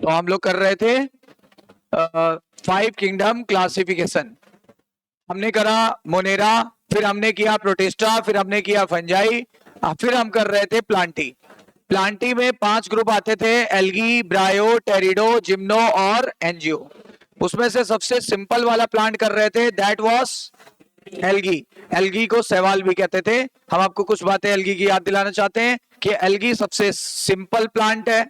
तो हम लोग कर रहे थे 5 किंगडम क्लासिफिकेशन। हमने करा मोनेरा, फिर हमने किया प्रोटिस्टा, फिर हमने किया फंजाई, फिर हम कर रहे थे प्लांटी। प्लांटी में 5 ग्रुप आते थे, एल्गी, ब्रायो, टेरिडो, जिम्नो और एंजियो। उसमें से सबसे सिंपल वाला प्लांट कर रहे थे, दैट वाज एल्गी। एल्गी को सवाल भी कहते थे। हम आपको कुछ बातें एल्गी की याद दिलाना चाहते हैं कि एल्गी सबसे सिंपल प्लांट है।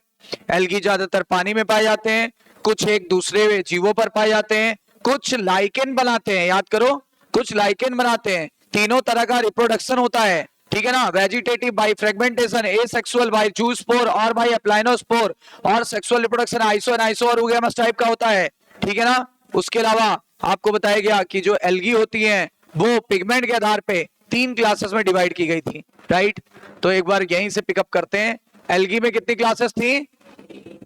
एल्गी ज्यादातर पानी में पाए जाते हैं, कुछ एक दूसरे जीवों पर पाए जाते हैं, कुछ लाइकेन बनाते हैं, याद करो कुछ लाइकेन बनाते हैं। तीनों तरह का रिप्रोडक्शन होता है, ठीक है ना। Vegetative by fragmentation, asexual by zoospore और बाय एप्लाइनोस्पोर, और sexual reproduction iso and iso और उगेमस टाइप का होता है, ठीक है ना। उसके अलावा आपको बताया गया कि जो एल्गी होती हैं वो पिगमेंट के आधार पे 3 क्लासेस में डिवाइड की गई थी, राइट। तो एक बार यहीं से पिकअप करते हैं। एल्गी में कितनी क्लासेस थी?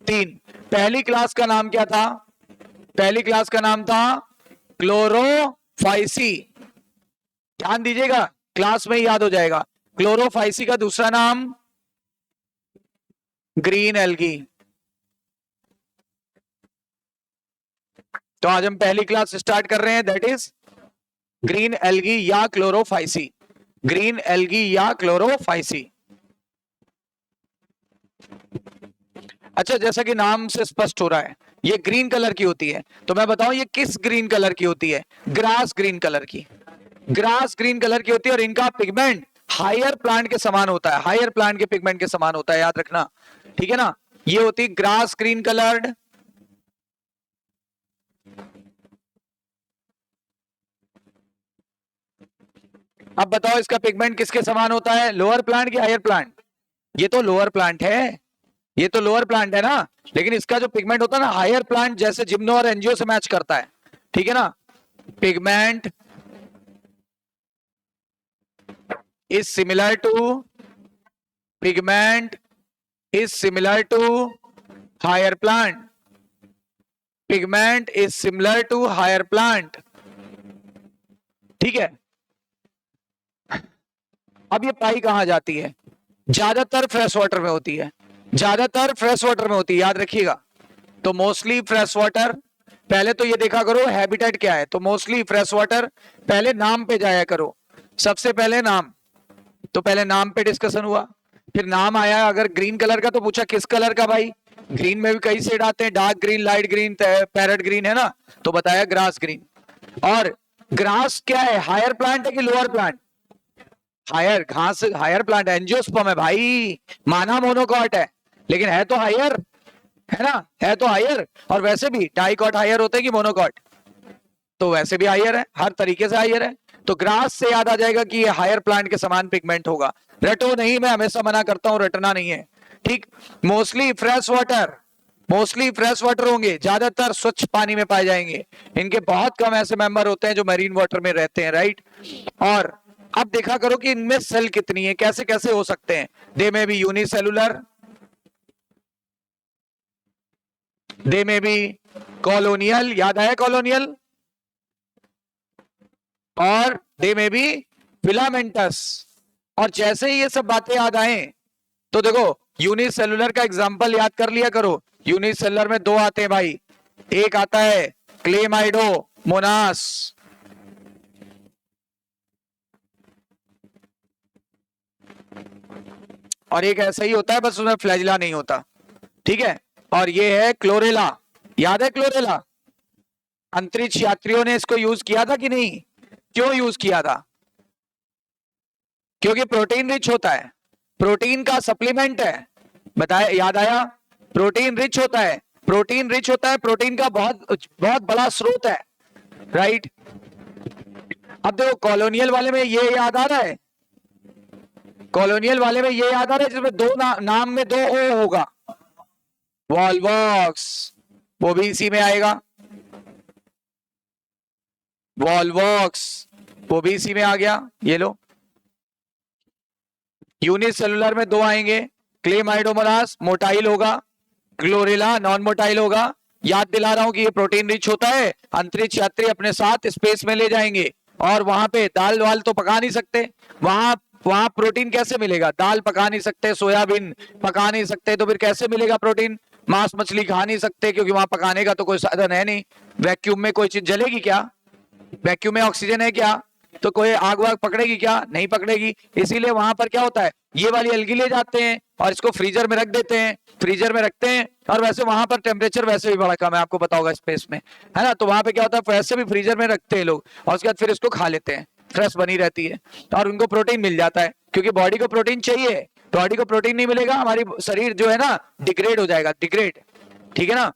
3। पहली क्लास का नाम क्या था? पहली क्लास का नाम था क्लोरोफाइसी। ध्यान दीजिएगा, क्लास में ही याद हो जाएगा। क्लोरोफाइसी का दूसरा नाम ग्रीन एल्गी। तो आज हम पहली क्लास स्टार्ट कर रहे हैं, दैट इज ग्रीन एल्गी या क्लोरोफाइसी। ग्रीन एल्गी या क्लोरोफाइसी। अच्छा, जैसा कि नाम से स्पष्ट हो रहा है ये ग्रीन कलर की होती है, तो मैं बताऊं ये किस ग्रीन कलर की होती है? ग्रास ग्रीन कलर की। ग्रास ग्रीन कलर की होती है और इनका पिगमेंट हायर प्लांट के समान होता है, हायर प्लांट के पिगमेंट के समान होता है, याद रखना, ठीक है ना। ये होती ग्रास ग्रीन कलर्ड। अब बताओ इसका पिगमेंट किसके समान होता है, लोअर प्लांट की हायर प्लांट? ये तो लोअर प्लांट है, ये तो लोअर प्लांट है ना, लेकिन इसका जो पिगमेंट होता है ना हायर प्लांट जैसे जिम्नो और एंजियो से मैच करता है, ठीक है ना। Pigment is similar to, pigment is similar to higher plant, pigment is similar to higher plant, ठीक है। अब ये पाई कहां जाती है? ज्यादातर फ्रेश वाटर में होती है, ज्यादातर फ्रेश वाटर में होती है, याद रखिएगा। तो मोस्टली फ्रेश वाटर, पहले तो ये देखा करो हैबिटेट क्या है, तो मोस्टली फ्रेश वाटर। पहले नाम पे जाया करो, सबसे पहले नाम। तो पहले नाम पे डिस्कशन हुआ, फिर नाम आया, अगर ग्रीन कलर का तो पूछा किस कलर का भाई? ग्रीन में भी कई शेड आते हैं, dark green, light green, parrot green, है ना। तो बताया ग्रास ग्रीन। और ग्रास क्या है, हायर प्लांट है कि लोअर प्लांट? हायर। घास हायर प्लांट, एंजियोस्पर्म है भाई, माना मोनोकॉट है, लेकिन है तो हायर, है ना, है तो हायर। और वैसे भी डाइकॉट हायर होते हैं कि मोनोकॉट? तो वैसे भी हायर है, हर तरीके से हायर है। तो ग्रास से याद आ जाएगा कि ये हायर प्लांट के समान पिगमेंट होगा। रटो नहीं, मैं हमेशा मना करता हूं, रटना नहीं है, ठीक। Mostly fresh water, mostly fresh water होंगे, ज्यादातर स्वच्छ पानी में पाए जाएंगे। इनके बहुत कम ऐसे मेंबर होते हैं जो मरीन वाटर में रहते हैं, राइट। और अब देखा करो कि इनमें सेल कितनी है, कैसे कैसे हो सकते हैं। दे में भी यूनिसेलुलर, दे में भी कॉलोनियल, याद आया कॉलोनियल, और दे में भी फिलामेंटस। और जैसे ही ये सब बातें याद आए तो देखो यूनिसेलुलर का एग्जांपल याद कर लिया करो। यूनिसेलुलर में 2 आते हैं भाई, एक आता है क्लेमाइडो मोनास, और एक ऐसा ही होता है बस उसमें फ्लैजिला नहीं होता, ठीक है। और ये है क्लोरेला, याद है क्लोरेला? अंतरिक्ष यात्रियों ने इसको यूज किया था कि नहीं? क्यों यूज किया था? क्योंकि प्रोटीन रिच होता है, प्रोटीन का सप्लीमेंट है, बताया, याद आया? प्रोटीन रिच होता है, प्रोटीन रिच होता है, प्रोटीन का बहुत बहुत बड़ा स्रोत है, राइट। अब देखो कॉलोनियल वाले में ये याद आ रहा है, कॉलोनियल वाले में ये याद आ रहा है जिसमें 2 नाम में 2 ओ होगा, वॉल्वॉक्स, वो भी इसी में आएगा, वॉल्वॉक्स वो भी इसी में आ गया, ये लो। यूनिसेलुलर में 2 आएंगे, क्लेमाइडोमोनास मोटाइल होगा, क्लोरेला नॉन मोटाइल होगा। याद दिला रहा हूं कि ये प्रोटीन रिच होता है, अंतरिक्ष यात्री अपने साथ स्पेस में ले जाएंगे, और वहां पे दाल वाल तो पका नहीं सकते, वहां वहां प्रोटीन कैसे मिलेगा? दाल पका नहीं सकते, सोयाबीन पका नहीं सकते, तो फिर कैसे मिलेगा प्रोटीन? मांस मछली खा नहीं सकते क्योंकि वहां पकाने का तो कोई साधन है नहीं। वैक्यूम में कोई चीज जलेगी क्या? वैक्यूम में ऑक्सीजन है क्या? तो कोई आग वाग पकड़ेगी क्या? नहीं पकड़ेगी। इसीलिए वहां पर क्या होता है, ये वाली एल्गी ले जाते हैं और इसको फ्रीजर में रख देते हैं, फ्रीजर में रखते हैं। और वैसे वहां पर टेम्परेचर वैसे भी बड़ा कम है, आपको पता होगा स्पेस में, है ना। तो वहां पे क्या होता है, वैसे भी फ्रीजर में रखते हैं लोग और उसके बाद फिर इसको खा लेते हैं, फ्रेश बनी रहती है और उनको प्रोटीन मिल जाता है, क्योंकि बॉडी को प्रोटीन चाहिए। बॉडी को प्रोटीन नहीं मिलेगा, हमारी शरीर जो है ना डिग्रेड हो जाएगा, डिग्रेड, ठीक है ना।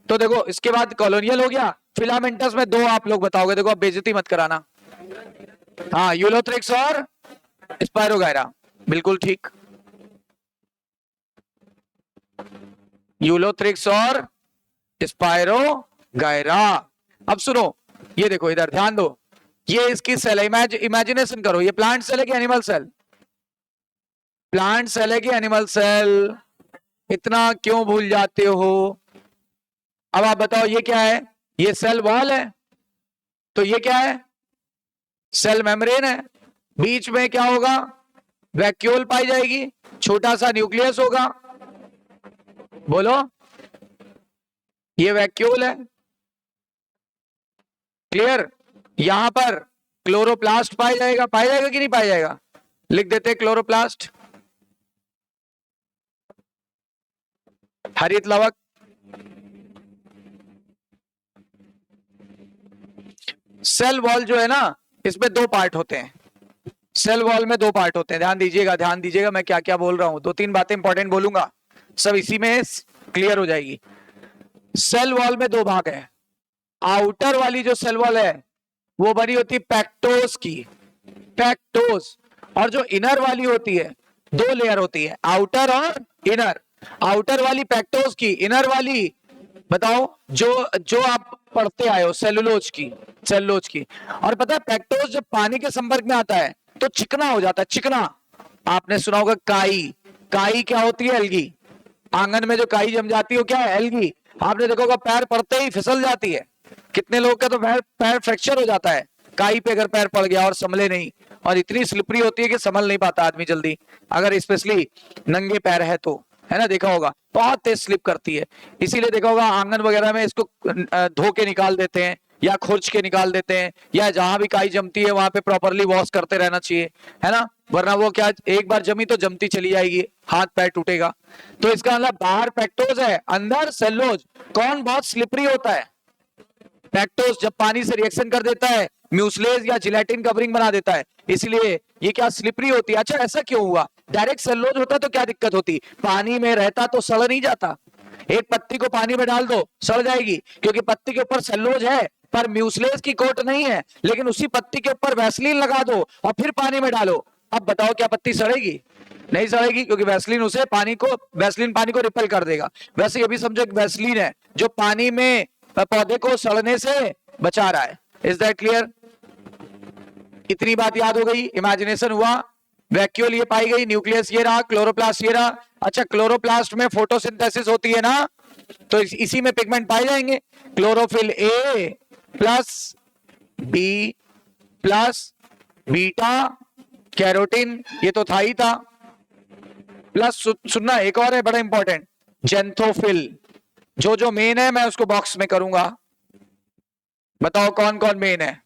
तो देखो इसके बाद कॉलोनियल हो गया। फिलामेंटस में दो आप लोग बताओगे, देखो अब बेइज्जती मत कराना। हाँ, यूलोथ्रिक्स और स्पायरोगायरा, बिल्कुल ठीक। यूलोथ्रिक्स और स्पायरोगायरा। अब सुनो, ये देखो इधर ध्यान दो, ये इसकी सेल है, इमेजिनेशन करो, ये प्लांट सेल है कि एनिमल सेल? प्लांट सेल है कि एनिमल सेल? इतना क्यों भूल जाते हो? अब आप बताओ ये क्या है? ये सेल वॉल है, तो ये क्या है? सेल मेम्ब्रेन है। बीच में क्या होगा? वैक्यूल पाई जाएगी, छोटा सा न्यूक्लियस होगा, बोलो, ये वैक्यूल है, क्लियर। यहां पर क्लोरोप्लास्ट पाया जाएगा, पाया जाएगा कि नहीं पाया जाएगा? लिख देते क्लोरोप्लास्ट, हरित लवक। सेल वॉल जो है ना, इसमें दो पार्ट होते हैं। सेल वॉल में दो पार्ट होते हैं, ध्यान दीजिएगा, ध्यान दीजिएगा मैं क्या क्या बोल रहा हूं, दो तीन बातें इंपॉर्टेंट बोलूंगा, सब इसी में क्लियर हो जाएगी। सेल वॉल में दो भाग है। आउटर वाली जो सेल वॉल है वो बनी होती है पैक्टोस की, पैक्टोस। और जो इनर वाली होती है, दो लेयर होती है, आउटर और इनर। आउटर वाली पैक्टोस की, इनर वाली बताओ जो जो आप पढ़ते आए हो सेलुलोज की, सेलुलोज की। और पता है पैक्टोस जब पानी के संपर्क में आता है तो चिकना हो जाता है, चिकना। आपने सुना होगा काई, काई क्या होती है? एल्गी। आंगन में जो काई जम जाती है वो क्या है? एल्गी। आपने देखा होगा पैर पड़ते ही फिसल जाती है, कितने लोगों का तो पैर फ्रैक्चर हो जाता है काई पे अगर पैर पड़ गया और संभले नहीं, और इतनी स्लिपरी होती है कि संभल नहीं पाता आदमी जल्दी, अगर स्पेशली नंगे पैर है तो, है ना, देखा होगा बहुत तेज स्लिप करती है। इसीलिए देखा होगा आंगन वगैरह में इसको धो के निकाल देते हैं या खुरच के निकाल देते हैं, या जहां भी काई जमती है वहां पे प्रॉपरली वॉश करते रहना चाहिए, है ना, वरना वो क्या एक बार जमी तो जमती चली जाएगी, हाथ पैर टूटेगा। तो इसका मतलब बाहर पैक्टोज है, अंदर सेलुलोज। कौन बहुत स्लिपरी होता है? पैक्टोज। जब पानी से रिएक्शन कर देता है म्यूसलेज या जिलेटिन कवरिंग बना देता है, इसलिए ये क्या स्लिपरी होती है। अच्छा ऐसा क्यों हुआ? डायरेक्ट सेलुलोज होता तो क्या दिक्कत होती? पानी में रहता तो सड़ नहीं जाता। एक पत्ती को पानी में डाल दो सड़ जाएगी, क्योंकि पत्ती के ऊपर सेलुलोज है पर म्यूसलेज की कोट नहीं है। लेकिन उसी पत्ती के ऊपर वैसलीन लगा दो और फिर पानी में डालो, अब बताओ क्या पत्ती सड़ेगी? नहीं सड़ेगी, क्योंकि वैसलीन उसे पानी को, वैसलीन पानी को रिपेल कर देगा। वैसे ये भी समझो एक वैसलीन है जो पानी में पौधे को सड़ने से बचा रहा है। Is that clear? इतनी बात याद हो गई, इमेजिनेशन हुआ, वैक्यूल ये पाई गई, न्यूक्लियस ये रहा, क्लोरोप्लास्ट ये रहा। अच्छा क्लोरोप्लास्ट में फोटोसिंथेसिस होती है ना, तो इसी में पिगमेंट पाए जाएंगे। Chlorophyll A plus B plus beta carotene, ये तो था ही था, प्लस सुनना एक और है बड़ा इंपॉर्टेंट, जेंथोफिल। जो जो मेन है मैं उसको बॉक्स में करूंगा, बताओ कौन कौन मेन है?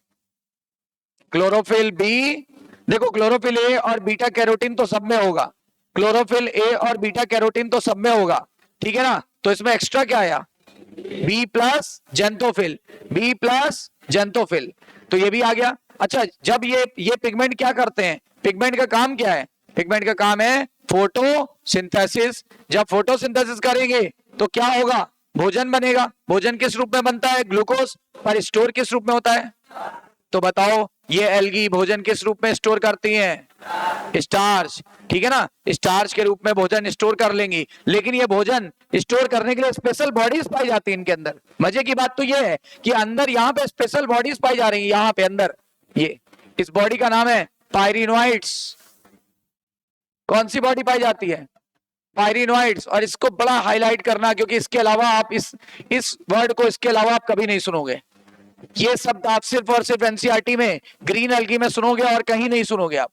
क्लोरोफिल बी, देखो क्लोरोफिल ए और बीटा कैरोटीन तो सब में होगा, क्लोरोफिल ए और बीटा कैरोटीन तो सब में होगा, ठीक है ना। तो इसमें एक्स्ट्रा क्या आया? B plus xanthophyll, b plus xanthophyll, तो ये भी आ गया। अच्छा जब ये पिगमेंट क्या करते हैं? पिगमेंट का काम क्या है? पिगमेंट का काम है फोटोसिंथेसिस। जब फोटोसिंथेसिस करेंगे तो क्या होगा? भोजन बनेगा। भोजन किस रूप में बनता है? ग्लूकोज। पर स्टोर किस रूप में होता है? तो बताओ ये एल्गी भोजन किस रूप में स्टोर करती हैं? स्टार्च, ठीक है ना, स्टार्च के रूप में भोजन स्टोर कर लेंगी। लेकिन ये भोजन स्टोर करने के लिए स्पेशल बॉडीज पाई जाती है इनके अंदर। मजे की बात तो ये है कि अंदर यहाँ पे स्पेशल बॉडीज पाई जा रही है, यहाँ पे अंदर ये, इस बॉडी का नाम है पायरिनोइड्स। कौन सी बॉडी पाई जाती है? पायरिनोइड्स। और इसको बड़ा हाईलाइट करना, क्योंकि इसके अलावा आप इस वर्ड को इसके अलावा आप कभी नहीं सुनोगे। ये शब्द आप सिर्फ और सिर्फ एनसीईआरटी में ग्रीन एल्गी में सुनोगे और कहीं नहीं सुनोगे आप।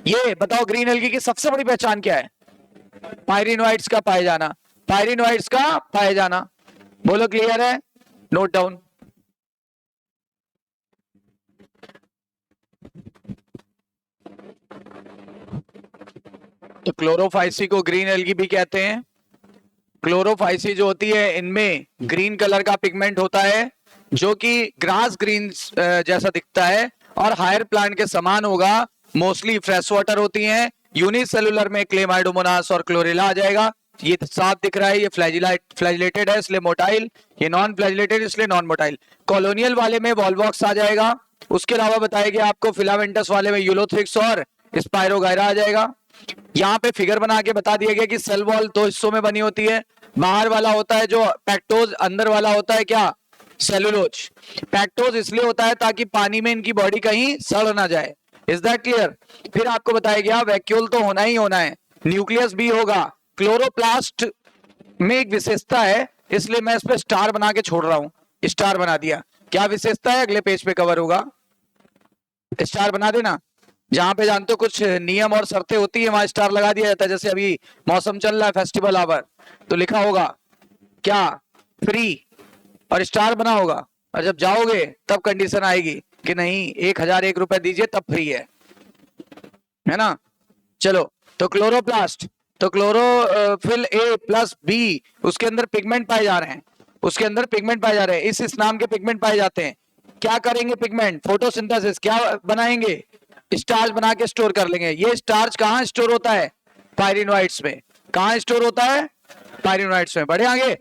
ये बताओ ग्रीन एल्गी की सबसे बड़ी पहचान क्या है? पायरिनोइड्स का पाए जाना। पायरिनोइड्स का पाए जाना। बोलो क्लियर है, नोट डाउन। तो क्लोरोफाइसी को ग्रीन एल्गी भी कहते हैं। क्लोरोफाइसी जो होती है इनमें ग्रीन कलर का पिगमेंट होता है जो कि ग्रास ग्रीन जैसा दिखता है और हायर प्लांट के समान होगा। मोस्टली फ्रेश वाटर होती हैं। यूनिसेलुलर में क्लेमाइडोमोनास और क्लोरेला आ जाएगा। ये साफ दिख रहा है, ये फ्लैजिलेटेड है इसलिए मोटाइल, ये नॉन फ्लैजिलेटेड इसलिए नॉन मोटाइल। कॉलोनियल वाले में वॉलवॉक्स आ जाएगा। उसके अलावा बताया गया आपको फिलामेंटस वाले में यूलोथ्रिक्स और स्पाइरोगायरा आ जाएगा। यहाँ पे फिगर बना के बता दिया गया कि सेल वॉल दो हिस्सों में बनी होती है। बाहर वाला होता है जो पैक्टोज, अंदर वाला होता है क्या, सेलुलोज। पैक्टोज इसलिए होता है ताकि पानी में इनकी बॉडी कहीं सड़ ना जाए। Is that clear? फिर आपको बताया गया वैक्यूल तो होना ही होना है, न्यूक्लियस भी होगा। क्लोरोप्लास्ट में एक विशेषता है इसलिए मैं इस पे स्टार बना के छोड़ रहा हूं, स्टार बना दिया। क्या विशेषता है अगले पेज पे कवर होगा, स्टार बना देना। जहां पे जानते हो कुछ नियम और शर्तें होती है वहां स्टार लगा दिया जाता है। जैसे अभी मौसम चल रहा है फेस्टिवल आवर, तो लिखा होगा क्या, फ्री, और स्टार बना होगा। और जब जाओगे तब कंडीशन आएगी कि नहीं 1001 रुपए दीजिए तब फ्री है ना। चलो, तो क्लोरोप्लास्ट, तो क्लोरोफिल ए प्लस बी, उसके अंदर पिगमेंट पाए जा रहे हैं, उसके अंदर पिगमेंट पाए जा रहे हैं। इस नाम के पिगमेंट पाए जाते हैं। क्या करेंगे पिगमेंट, फोटोसिंथेसिस, क्या बनाएंगे, स्टार्च बना के स्टोर कर लेंगे। ये स्टार्च कहां स्टोर होता है, पायरिनोइड्स में। कहां स्टोर होता है, पायरिनोइड्स में। बढ़े आगे,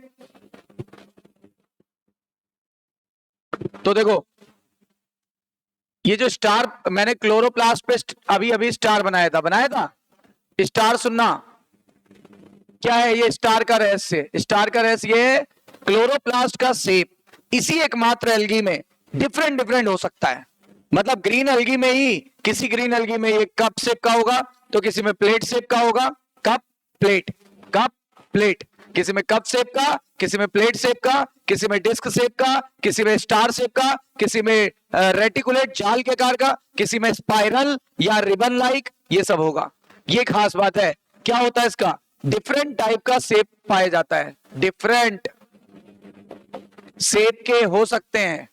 तो देखो ये जो स्टार मैंने क्लोरोप्लास्ट पे अभी अभी स्टार बनाया था। स्टार सुनना क्या है, ये स्टार का रहस्य, स्टार का रहस्य ये है क्लोरोप्लास्ट का शेप इसी एकमात्र एल्गी में डिफरेंट डिफरेंट हो सकता है। मतलब ग्रीन एल्गी में ही, किसी ग्रीन एल्गी में ये कप शेप का होगा तो किसी में प्लेट शेप का होगा, कप प्लेट, कप प्लेट। किसी में कप शेप का, किसी में प्लेट शेप का, किसी में डिस्क शेप का, किसी में स्टार शेप का, किसी में रेटिकुलेट जाल के आकार का, किसी में स्पाइरल या रिबन लाइक, ये सब होगा। ये खास बात है। क्या होता है इसका, डिफरेंट टाइप का शेप पाया जाता है। डिफरेंट शेप के हो सकते हैं,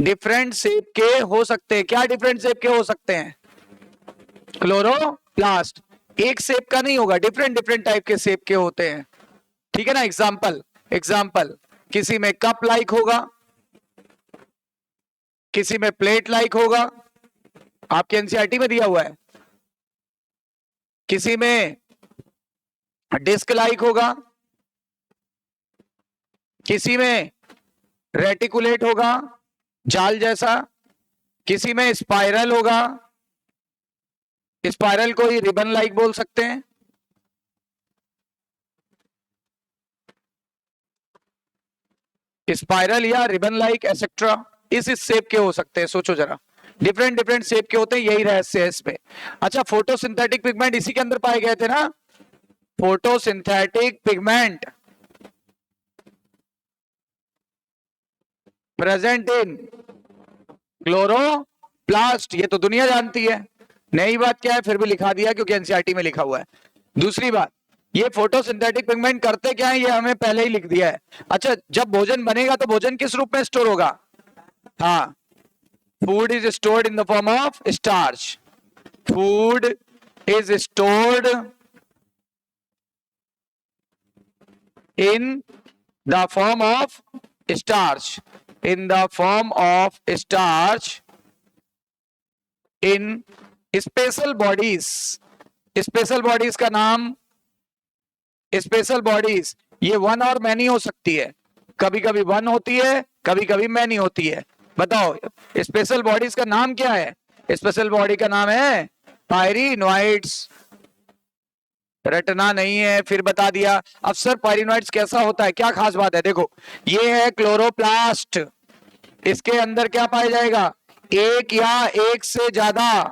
डिफरेंट शेप के हो सकते हैं। क्या डिफरेंट शेप के हो सकते हैं, क्लोरोप्लास्ट एक शेप का नहीं होगा, डिफरेंट डिफरेंट टाइप के शेप के होते हैं। ठीक है ना। एग्जाम्पल, किसी में कप लाइक होगा, किसी में प्लेट लाइक होगा, आपके एनसीईआरटी में दिया हुआ है। किसी में डिस्क लाइक होगा, किसी में रेटिकुलेट होगा जाल जैसा, किसी में स्पाइरल होगा, स्पाइरल को ही रिबन लाइक बोल सकते हैं। स्पाइरल या रिबन लाइक एसेट्रा इस शेप के हो सकते हैं। सोचो जरा, डिफरेंट डिफरेंट शेप के होते हैं, यही रहस्य है इसमें। अच्छा, फोटोसिंथेटिक पिगमेंट इसी के अंदर पाए गए थे ना, photosynthetic pigment present in chloroplast, ये तो दुनिया जानती है। नई बात क्या है, फिर भी लिखा दिया क्योंकि एनसीईआरटी में लिखा हुआ है। दूसरी बात, ये फोटोसिंथेटिक पिगमेंट करते क्या है ये हमें पहले ही लिख दिया है। अच्छा, जब भोजन बनेगा तो भोजन किस रूप में स्टोर होगा, हाँ, food is stored in the form of starch, food is stored in the form of starch, in the form of starch in special bodies। Special bodies का नाम, स्पेशल बॉडीज ये वन और मैनी हो सकती है, कभी कभी वन होती है, कभी कभी मैनी होती है। बताओ स्पेशल बॉडीज का नाम क्या है, स्पेशल बॉडी का नाम है पायरिनोइड्स। रटना नहीं है, फिर बता दिया। अब सर पायरिनोइड्स कैसा होता है, क्या खास बात है, देखो ये है क्लोरोप्लास्ट, इसके अंदर क्या पाया जाएगा, एक या एक से ज्यादा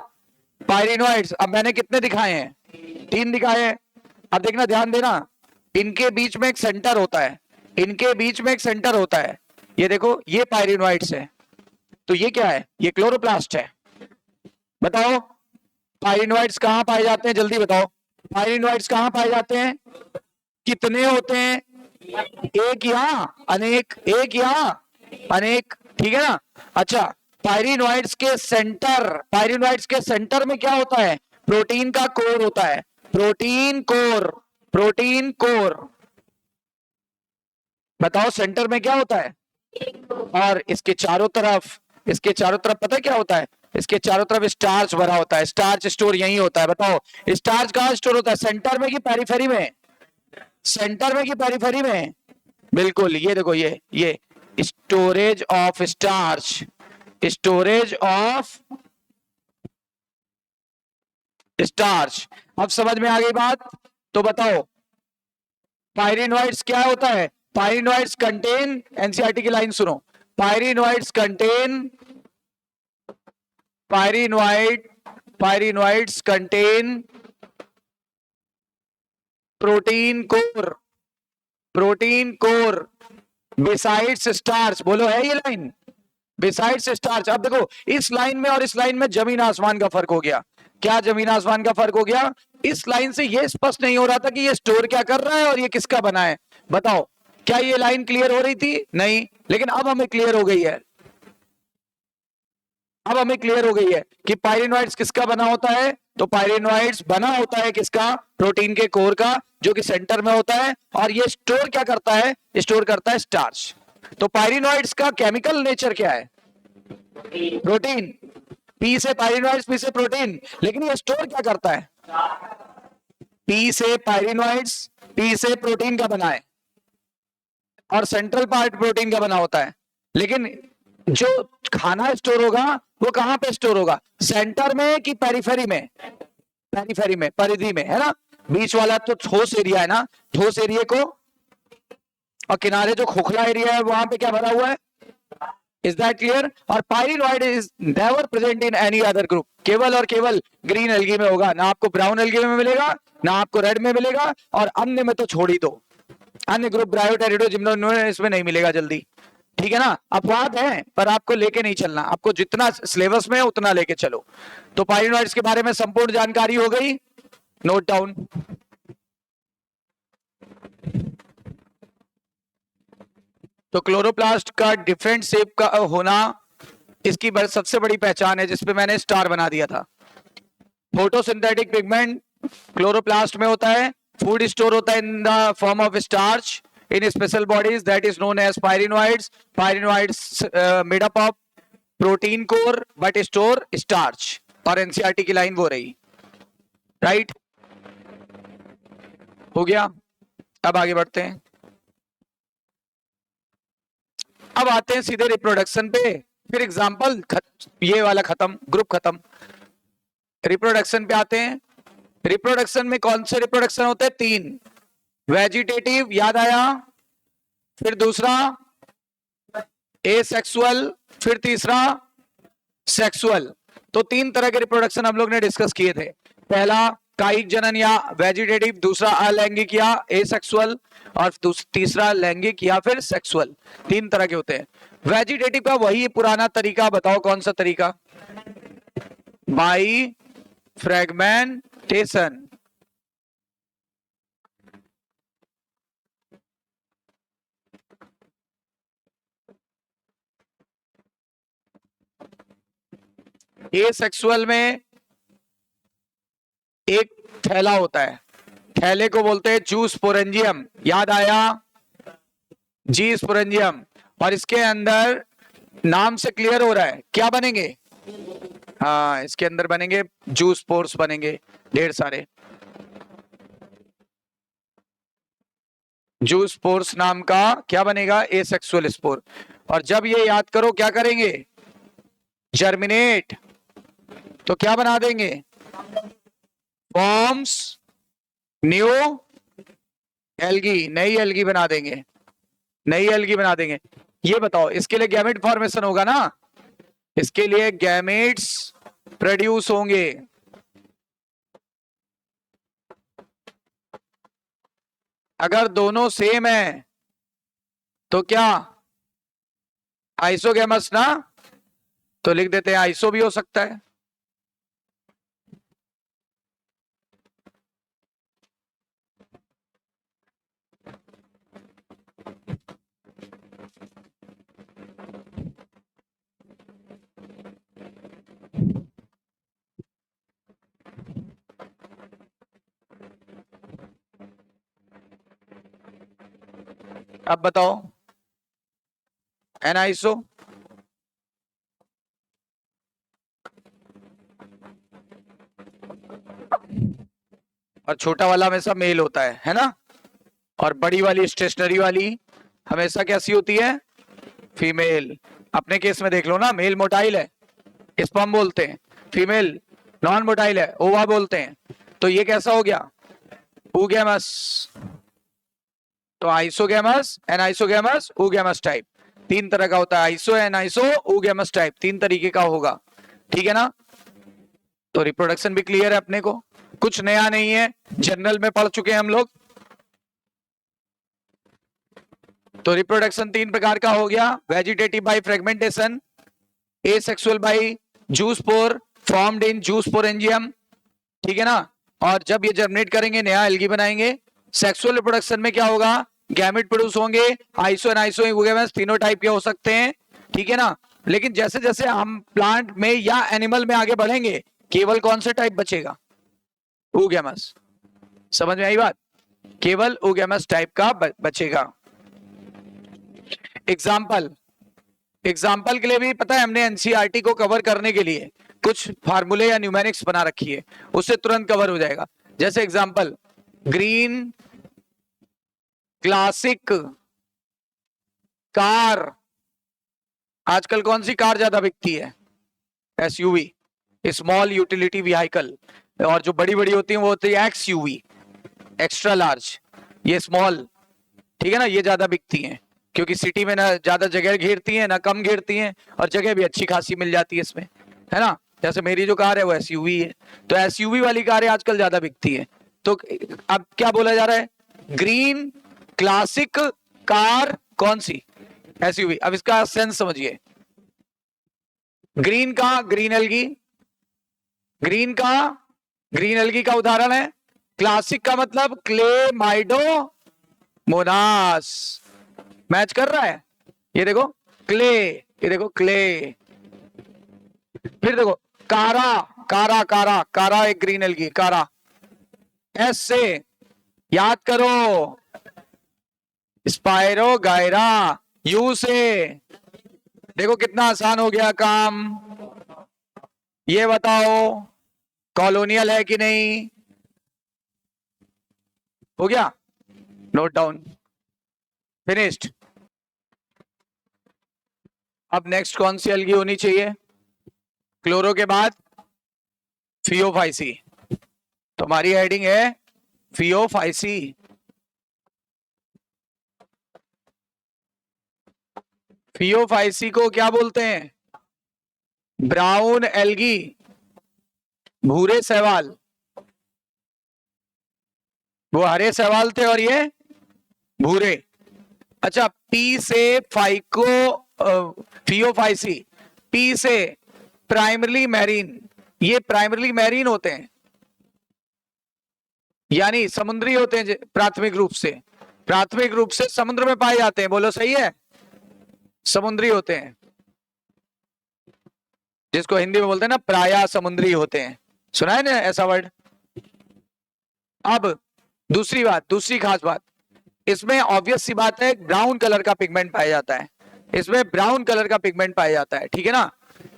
पायरिनोइड्स। अब मैंने कितने दिखाए हैं, 3 दिखाए हैं। अब देखना, ध्यान देना, इनके बीच में एक सेंटर होता है, इनके बीच में एक सेंटर होता है। ये देखो, ये पायरिनोइड्स है, तो ये क्या है, ये क्लोरोप्लास्ट है। बताओ पायरिनोइड्स कहां पाए जाते हैं, जल्दी बताओ, पायरिनोइड्स कहां पाए जाते हैं, कितने होते हैं, एक या अनेक, एक या अनेक, ठीक है ना। अच्छा, पायरिनोइड्स के सेंटर, पायरिनोइड्स के सेंटर में क्या होता है? प्रोटीन का कोर होता है, प्रोटीन कोर, प्रोटीन कोर। बताओ सेंटर में क्या होता है? और इसके चारों तरफ, इसके चारों तरफ पता है क्या होता है? इसके चारों तरफ स्टार्च भरा होता है, स्टार्च स्टोर यही होता है। बताओ स्टार्च कहाँ स्टोर होता है? सेंटर में कि पेरिफेरी में? सेंटर में कि पेरिफेरी में? बिल्कुल, ये देखो, ये storage of starch, storage of starch. अब समझ में आ गई बात? तो बताओ पायरिनोइड्स क्या होता है? पायरिनोइड्स कंटेन, एनसीईआरटी की लाइन सुनो, pyrenoids contain, pyrenoids contain protein core, protein core besides starch. बोलो है ये लाइन? Besides starch. अब देखो इस लाइन में और इस लाइन में जमीन आसमान का फर्क हो गया। क्या जमीन आसमान का फर्क हो गया? इस लाइन से ये स्पष्ट नहीं हो रहा था कि ये स्टोर क्या कर रहा है और ये किसका बना है। बताओ क्या ये लाइन क्लियर हो रही थी? नहीं, लेकिन अब हमें क्लियर हो गई है, अब हमें क्लियर हो गई है कि पायरिनोइड्स किसका बना होता है। तो पायरिनोइड्स बना होता है किसका? प्रोटीन के कोर का, जो कि सेंटर में होता है। और ये स्टोर क्या करता है? स्टोर करता है स्टार्च। तो पायरिनोइड्स का केमिकल नेचर क्या है? प्रोटीन। पी से पायरिनोइड्स, पी से प्रोटीन। लेकिन ये स्टोर क्या करता है? पी से पायरिनोइड्स, पी से प्रोटीन का बना है और सेंट्रल पार्ट प्रोटीन का बना होता है। लेकिन जो खाना स्टोर होगा वो कहां पे स्टोर होगा? सेंटर में कि पेरिफेरी में? पेरिफेरी में, परिधि में, है ना। बीच वाला तो ठोस एरिया है ना, ठोस एरिया को, और किनारे जो खोखला एरिया है वहां पे क्या भरा हुआ है? Is that clear? और pyrenoid is never present in any other group, केवल और केवल ग्रीन एल्गी में होगा, ना आपको ब्राउन एल्गी में मिलेगा, ना आपको रेड में मिलेगा, और अन्य में तो छोड़ ही दो, अन्य ग्रुप ब्रायोटेरिडो जिम्नो इसमें नहीं मिलेगा जल्दी। ठीक है ना, अपवाद है पर आपको लेके नहीं चलना, आपको जितना सिलेबस में है उतना लेके चलो। तो पायरिनोइड्स के बारे में संपूर्ण जानकारी हो गई, नोट डाउन। तो क्लोरोप्लास्ट का डिफरेंट शेप का होना इसकी सबसे बड़ी पहचान है, जिसपे मैंने स्टार बना दिया था। फोटोसिंथेटिक पिगमेंट क्लोरोप्लास्ट में होता है, फूड स्टोर होता है इन the form of starch in special bodies that is known as pyrenoids. Pyrenoids made up of protein core but store starch। और एनसीईआरटी की लाइन वो रही, राइट? हो गया। अब आगे बढ़ते हैं, अब आते हैं सीधे रिप्रोडक्शन पे। फिर एग्जांपल ये वाला खत्म, ग्रुप खत्म, रिप्रोडक्शन पे आते हैं। रिप्रोडक्शन में कौन से रिप्रोडक्शन होते हैं? 3। वेजिटेटिव, याद आया? फिर दूसरा एसेक्सुअल, फिर तीसरा सेक्सुअल। तो 3 तरह के रिप्रोडक्शन हम लोग ने डिस्कस किए थे। पहला कायिक जनन या वेजिटेटिव, दूसरा अलैंगिक या एसेक्सुअल, और तीसरा लैंगिक या फिर सेक्सुअल। 3 तरह के होते हैं। वेजिटेटिव का वही पुराना तरीका, बताओ कौन सा तरीका? By fragmentation. एसेक्सुअल में एक थैला होता है, थैले को बोलते हैं जू स्पोरेंजियम, याद आया? जी स्पोरेंजियम। और इसके अंदर नाम से क्लियर हो रहा है क्या बनेंगे? हाँ, इसके अंदर बनेंगे जू स्पोर्स, बनेंगे ढेर सारे जू स्पोर्स नाम का क्या बनेगा? Asexual spore. और जब ये याद करो क्या करेंगे? जर्मिनेट, तो क्या बना देंगे? फॉर्म्स न्यू एल्गी, नई एल्गी बना देंगे, नई एल्गी बना देंगे। ये बताओ इसके लिए गैमेट फॉर्मेशन होगा ना, इसके लिए गैमेट्स प्रोड्यूस होंगे। अगर दोनों सेम है तो क्या? आइसोगैमस ना, तो लिख देते हैं आइसो भी हो सकता है। अब बताओ एनाइसो, और छोटा वाला हमेशा मेल होता है ना, और बड़ी वाली स्टेशनरी वाली हमेशा कैसी होती है, फीमेल। अपने केस में देख लो ना, मेल मोटाइल है, स्पर्म बोलते हैं, फीमेल नॉन मोटाइल है, ओवा बोलते हैं। तो ये कैसा हो गया, ऊगैमस। तो आइसोगैमस, एनाइसोगैमस, ऊगैमस टाइप, तीन तरह का होता है, आइसो, एनाइसो, ऊगैमस टाइप, तीन तरीके का होगा, ठीक है ना। तो रिप्रोडक्शन भी क्लियर है अपने को, कुछ नया नहीं है, जनरल में पढ़ चुके हैं हम लोग। तो रिप्रोडक्शन तीन प्रकार का हो गया, vegetative by fragmentation, asexual by zoospore formed in zoosporangium, ठीक है ना। और जब ये जर्मिनेट करेंगे नया एल्गी बनाएंगे। सेक्सुअल रिप्रोडक्शन में क्या होगा, गैमेट प्रोड्यूस होंगे, आइसो एनाइसो यूगेमस तीनों टाइप के हो सकते हैं, ठीक है ना। लेकिन जैसे जैसे हम प्लांट में या एनिमल में आगे बढ़ेंगे, केवल कौन सा टाइप बचेगा, ऊगैमस। समझ में आई बात, केवल ऊगैमस टाइप का बचेगा। एग्जाम्पल के लिए भी पता है, हमने एनसीईआरटी को कवर करने के लिए कुछ फार्मूले या न्यूमेरिक्स बना रखी है, उससे तुरंत कवर हो जाएगा। जैसे एग्जाम्पल, ग्रीन क्लासिक कार, आजकल कौन सी कार ज्यादा बिकती है, एसयूवी, स्मॉल यूटिलिटी व्हीकल। और जो बड़ी बड़ी होती है वो होती है एक्सयूवी, एक्स्ट्रा लार्ज, ये स्मॉल, ठीक है ना, ये ज्यादा बिकती हैं क्योंकि सिटी में ना ज्यादा जगह घेरती हैं ना कम घेरती हैं, और जगह भी अच्छी खासी मिल जाती है इसमें, है ना। जैसे मेरी जो कार है वो एसयूवी है, तो एसयूवी वाली कारें आजकल ज्यादा बिकती है। तो अब क्या बोला जा रहा है, ग्रीन क्लासिक कार कौन सी, एसयूवी। अब इसका सेंस समझिए, ग्रीन का ग्रीन एल्गी, ग्रीन का ग्रीन एल्गी का उदाहरण है। क्लासिक का मतलब क्लेमाइडो मोनास, मैच कर रहा है, ये देखो क्ले, ये देखो क्ले। फिर देखो कारा, कारा कारा कारा एक ग्रीन एल्गी, कारा, एस से याद करो स्पायरो गायरा, यू से देखो कितना आसान हो गया काम। ये बताओ कॉलोनियल है कि नहीं, हो गया, नोट डाउन, फिनिश्ड। अब नेक्स्ट कौन सी एल्गी होनी चाहिए, क्लोरो के बाद फियोफाइसी, तो हमारी हेडिंग है फियोफाइसी। फियोफाइसी को क्या बोलते हैं, ब्राउन एल्गी, भूरे शैवाल, वो हरे शैवाल थे और ये भूरे। अच्छा, पी से फाइको फियोफाइसी, पी से प्राइमरली मैरीन, ये प्राइमरली मैरीन होते हैं यानी समुद्री होते हैं, प्राथमिक रूप से समुद्र में पाए जाते हैं, बोलो सही है, समुद्री होते हैं, जिसको हिंदी में बोलते हैं ना प्रायः समुद्री होते हैं, सुना है ना ऐसा वर्ड। अब दूसरी बात, दूसरी खास बात, इसमें ऑब्वियस सी बात है ब्राउन कलर का पिगमेंट पाया जाता है, इसमें ब्राउन कलर का पिगमेंट पाया जाता है, ठीक है ना।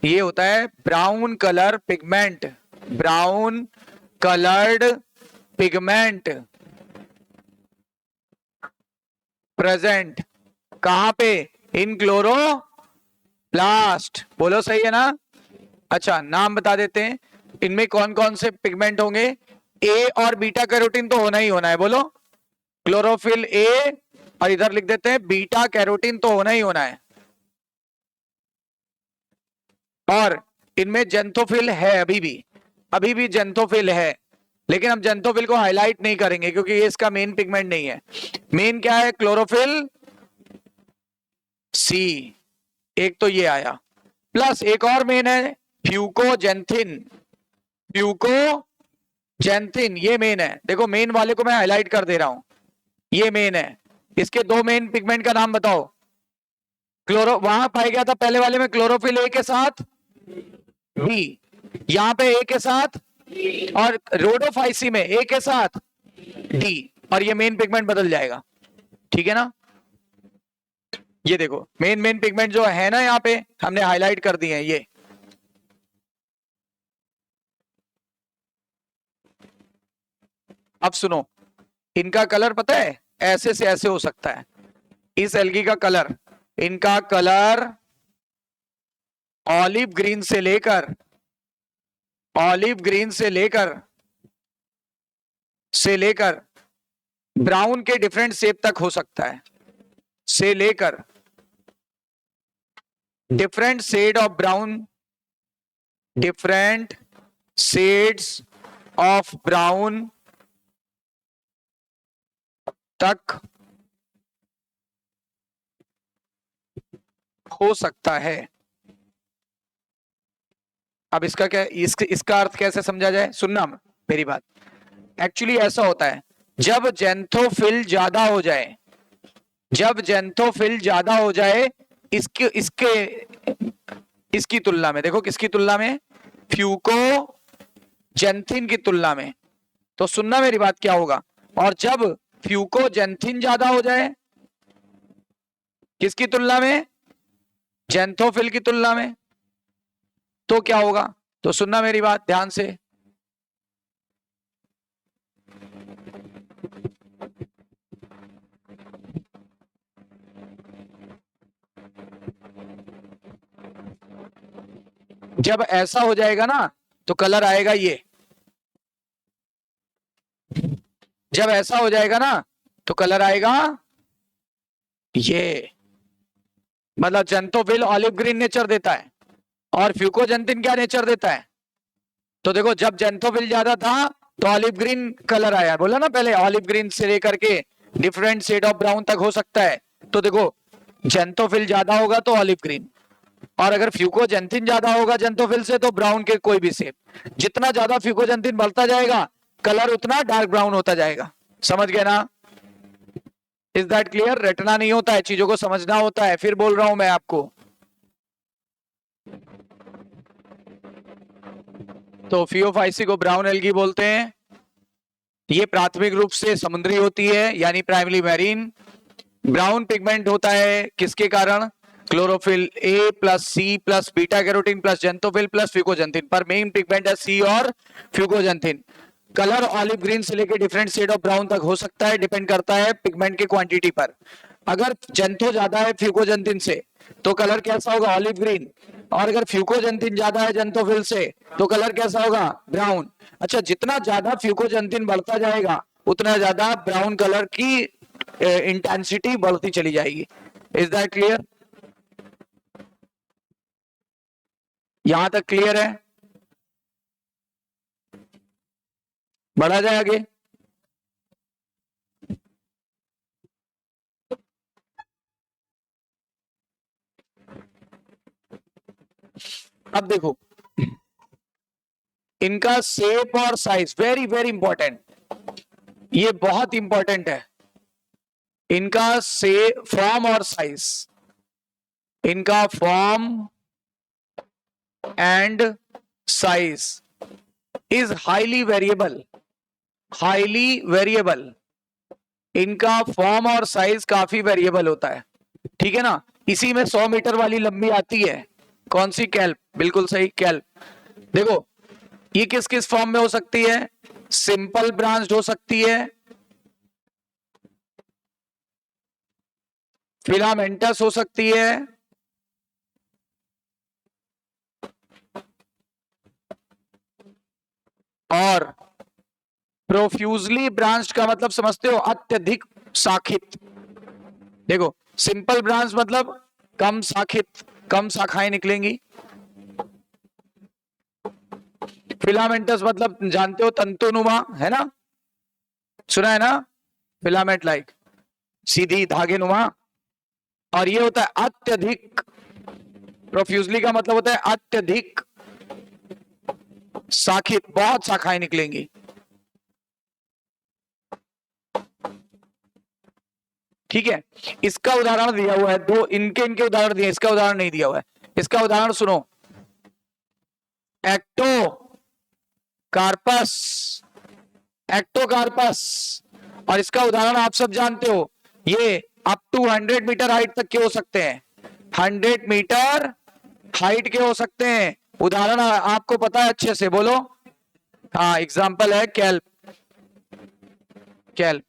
ये होता है brown colour pigment, brown coloured pigment present कहां पे, इन क्लोरोप्लास्ट, बोलो सही है ना। अच्छा, नाम बता देते हैं, इनमें कौन कौन से पिगमेंट होंगे, ए और बीटा कैरोटीन तो होना ही होना है, बोलो क्लोरोफिल ए, और इधर लिख देते हैं बीटा कैरोटीन तो होना ही होना है, और इनमें जेंथोफिल है, अभी भी जेंथोफिल है, लेकिन हम जेंथोफिल को हाईलाइट नहीं करेंगे क्योंकि ये इसका मेन पिगमेंट नहीं है। मेन क्या है, क्लोरोफिल सी, एक तो ये आया, प्लस एक और मेन है फ्यूकोजेंथिन, फ्यूकोजेंथिन ये मेन है, देखो मेन वाले को मैं हाईलाइट कर दे रहा हूं, ये मेन है। इसके दो मेन पिगमेंट का नाम बताओ, क्लोरो वहां पाया गया था पहले वाले में क्लोरोफिल ए के साथ बी, यहां पे ए के साथ, और रोडोफाइसी में ए के साथ डी, और ये मेन पिगमेंट बदल जाएगा, ठीक है ना। ये देखो मेन मेन पिगमेंट जो है ना यहाँ पे हमने हाईलाइट कर दिए हैं ये। अब सुनो, इनका कलर पता है ऐसे से ऐसे हो सकता है। इस एल्गी का कलर, इनका कलर ऑलिव ग्रीन से लेकर, ऑलिव ग्रीन से लेकर ब्राउन के डिफरेंट शेप तक हो सकता है, से लेकर different shade of brown, different shades of brown तक हो सकता है। अब इसका क्या, इसका अर्थ कैसे समझा जाए, सुनना मेरी बात। एक्चुअली ऐसा होता है, जब जेंथोफिल ज्यादा हो जाए, जब जेंथोफिल ज्यादा हो जाए इसके इसके इसकी तुलना में, देखो किसकी तुलना में, फ्यूको जेंथिन की तुलना में, तो सुनना मेरी बात क्या होगा। और जब फ्यूको जेंथिन ज्यादा हो जाए किसकी तुलना में, जेंथोफिल की तुलना में, तो क्या होगा। तो सुनना मेरी बात ध्यान से, जब ऐसा हो जाएगा ना तो कलर आएगा ये, जब ऐसा हो जाएगा ना तो कलर आएगा ये। मतलब जेंथोफिल ऑलिव ग्रीन नेचर देता है और फ्यूकोजेंथिन क्या नेचर देता है। तो देखो जब जेंथोफिल ज्यादा था तो ऑलिव ग्रीन कलर आया, बोला ना पहले ऑलिव ग्रीन से लेकर के डिफरेंट शेड ऑफ ब्राउन तक हो सकता है। तो देखो जेंथोफिल ज्यादा होगा तो ऑलिव ग्रीन, और अगर फ्यूकोजेंथिन ज्यादा होगा जेंथोफिल से तो ब्राउन के कोई भी शेप। जितना ज्यादा फ्यूकोजेंथिन बढ़ता जाएगा कलर उतना डार्क ब्राउन होता जाएगा। समझ गए ना, इज दैट क्लियर। रटना नहीं होता है, चीजों को समझना होता है, फिर बोल रहा हूं मैं आपको। तो फियोफाइसी को ब्राउन एल्गी बोलते हैं। ये प्राथमिक रूप से समुद्री होती है यानी प्राइमरी मैरीन। ब्राउन पिगमेंट होता है किसके कारण, chlorophyll A plus C plus beta carotene plus xanthophyll plus fucoxanthin, पर मेन पिगमेंट है सी और फ्यूकोजेंथिन। कलर ऑलिव ग्रीन से लेकर डिफरेंट शेड ऑफ ब्राउन तक हो सकता है, डिपेंड करता है पिगमेंट की क्वांटिटी पर। अगर जेंथो ज्यादा है फ्यूकोजेंथिन से तो कलर कैसा होगा, ऑलिव ग्रीन। और अगर फ्यूकोजेंथिन ज्यादा है जेंथोफिल से तो कलर कैसा होगा, ब्राउन। अच्छा, जितना ज्यादा फ्यूकोजेंथिन बढ़ता जाएगा उतना ज्यादा ब्राउन कलर की इंटेंसिटी बढ़ती चली जाएगी। इज दैट क्लियर, यहां तक क्लियर है, बढ़ा जाए आगे। अब देखो इनका शेप और साइज वेरी वेरी इंपॉर्टेंट, ये बहुत इंपॉर्टेंट है। इनका से फॉर्म और साइज, इनका form and size is highly variable, highly variable. इनका फॉर्म और साइज काफी वेरिएबल होता है, ठीक है ना। इसी में 100 मीटर वाली लंबी आती है, कौन सी, कैल्प, बिल्कुल सही कैल्प। देखो ये किस किस फॉर्म में हो सकती है, सिंपल ब्रांच हो सकती है, फिलामेंटस हो सकती है, और प्रोफ्यूजली ब्रांच का मतलब समझते हो, अत्यधिक शाखित। देखो सिंपल ब्रांच मतलब कम शाखित, कम शाखाएं निकलेंगी। फिलामेंटस मतलब जानते हो तंतुनुमा, है ना, सुना है ना, फिलामेंट लाइक, सीधी धागे नुमा। और ये होता है अत्यधिक, प्रोफ्यूजली का मतलब होता है अत्यधिक शाखित, बहुत शाखाएं निकलेंगी। ठीक है, इसका उदाहरण दिया हुआ है, दो इनके इनके उदाहरण दिए, इसका उदाहरण नहीं दिया हुआ है। इसका उदाहरण सुनो, एक्टो कार्पस, एक्टोकार्पस। और इसका उदाहरण आप सब जानते हो, ये अप टू 100 मीटर हाइट तक के हो सकते हैं, 100 मीटर हाइट के हो सकते हैं। उदाहरण आपको पता है अच्छे से, बोलो। हाँ, एग्जाम्पल है कैल्प। कैल्प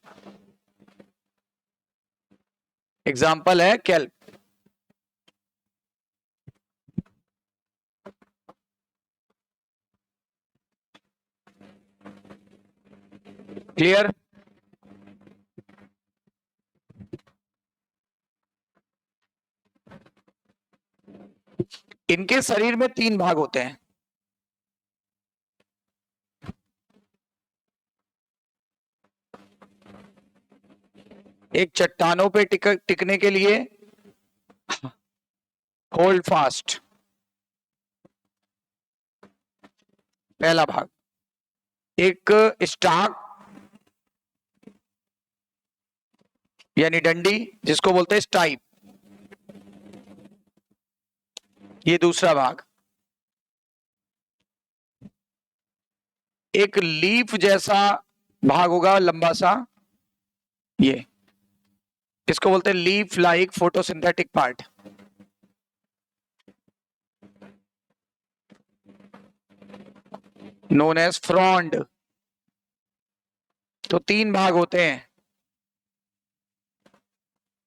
एग्जाम्पल है कैल्प। क्लियर? इनके शरीर में 3 भाग होते हैं। एक चट्टानों पे टिकने के लिए होल्ड फास्ट, पहला भाग। एक स्टाक यानी डंडी, जिसको बोलते हैं स्टाइप, ये दूसरा भाग। एक लीफ जैसा भाग होगा लंबा सा, ये इसको बोलते हैं leaf like photosynthetic part. Known as frond. तो 3 भाग होते हैं,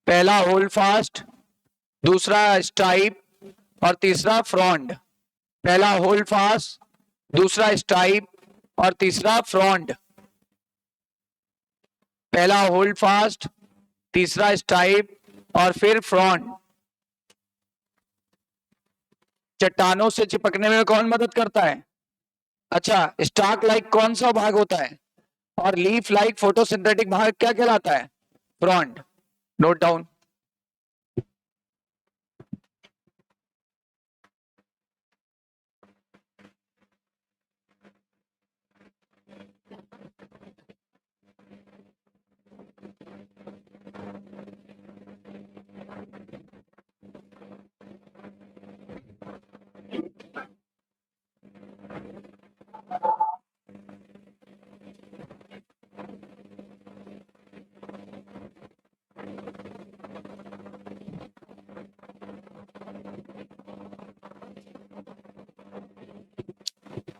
पहला होल्ड फास्ट, दूसरा स्टाइप और तीसरा फ्रॉन्ड। पहला होल्ड फास्ट, दूसरा स्टाइप और तीसरा फ्रॉन्ड। पहला होल्ड फास्ट, तीसरा स्टाइप और फिर फ्रॉन्ड। चट्टानों से चिपकने में कौन मदद करता है? अच्छा, स्टाक लाइक कौन सा भाग होता है? और लीफ लाइक फोटोसिंथेटिक भाग क्या कहलाता है? फ्रॉन्ड। Note down.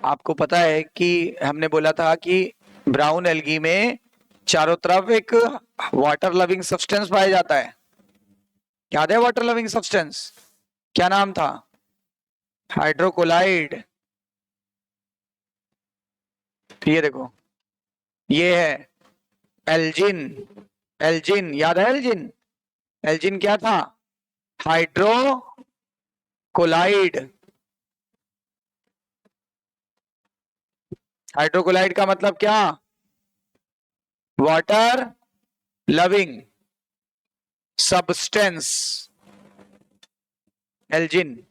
आपको पता है कि हमने बोला था कि ब्राउन एल्गी में चारों तरफ एक वाटर लविंग सब्सटेंस पाया जाता है। याद है वाटर लविंग सब्सटेंस? क्या नाम था? हाइड्रोकोलाइड। ये देखो, ये है एल्जिन। एल्जिन याद है? एल्जिन, एल्जिन क्या था? हाइड्रोकोलाइड। हाइड्रोकोलाइड का मतलब क्या? Water loving substance, Elgin.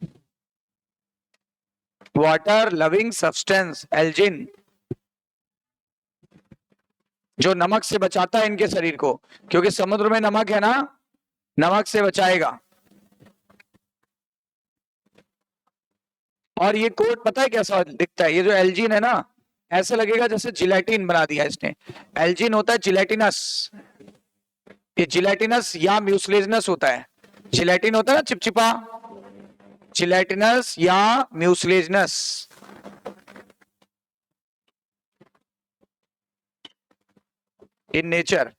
Water loving substance Elgin, जो नमक से बचाता है इनके शरीर को, क्योंकि समुद्र में नमक है ना, नमक से बचाएगा। और ये कोट पता है कैसा दिखता है? ये जो एल्जिन है ना, ऐसे लगेगा जैसे जिलेटिन बना दिया इसने। एल्जिन होता है जिलेटिनस। ये जिलेटिनस या म्यूसलेजिनस होता है। जिलेटिन होता है ना चिपचिपा, जिलेटिनस या म्यूसलेजिनस। इन नेचर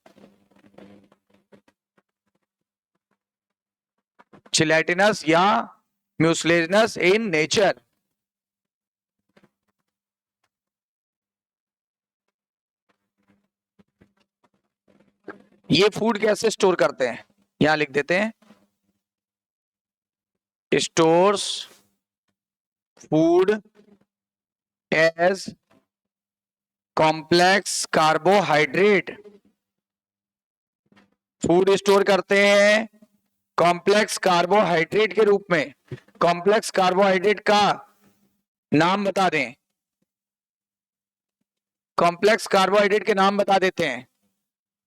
जिलेटिनस या म्यूसलेजिनस इन नेचर। ये फूड कैसे स्टोर करते हैं? यहां लिख देते हैं, stores food as complex carbohydrate. Food store करते हैं कॉम्प्लेक्स कार्बोहाइड्रेट के रूप में। कॉम्प्लेक्स कार्बोहाइड्रेट का नाम बता दें, कॉम्प्लेक्स कार्बोहाइड्रेट के नाम बता देते हैं।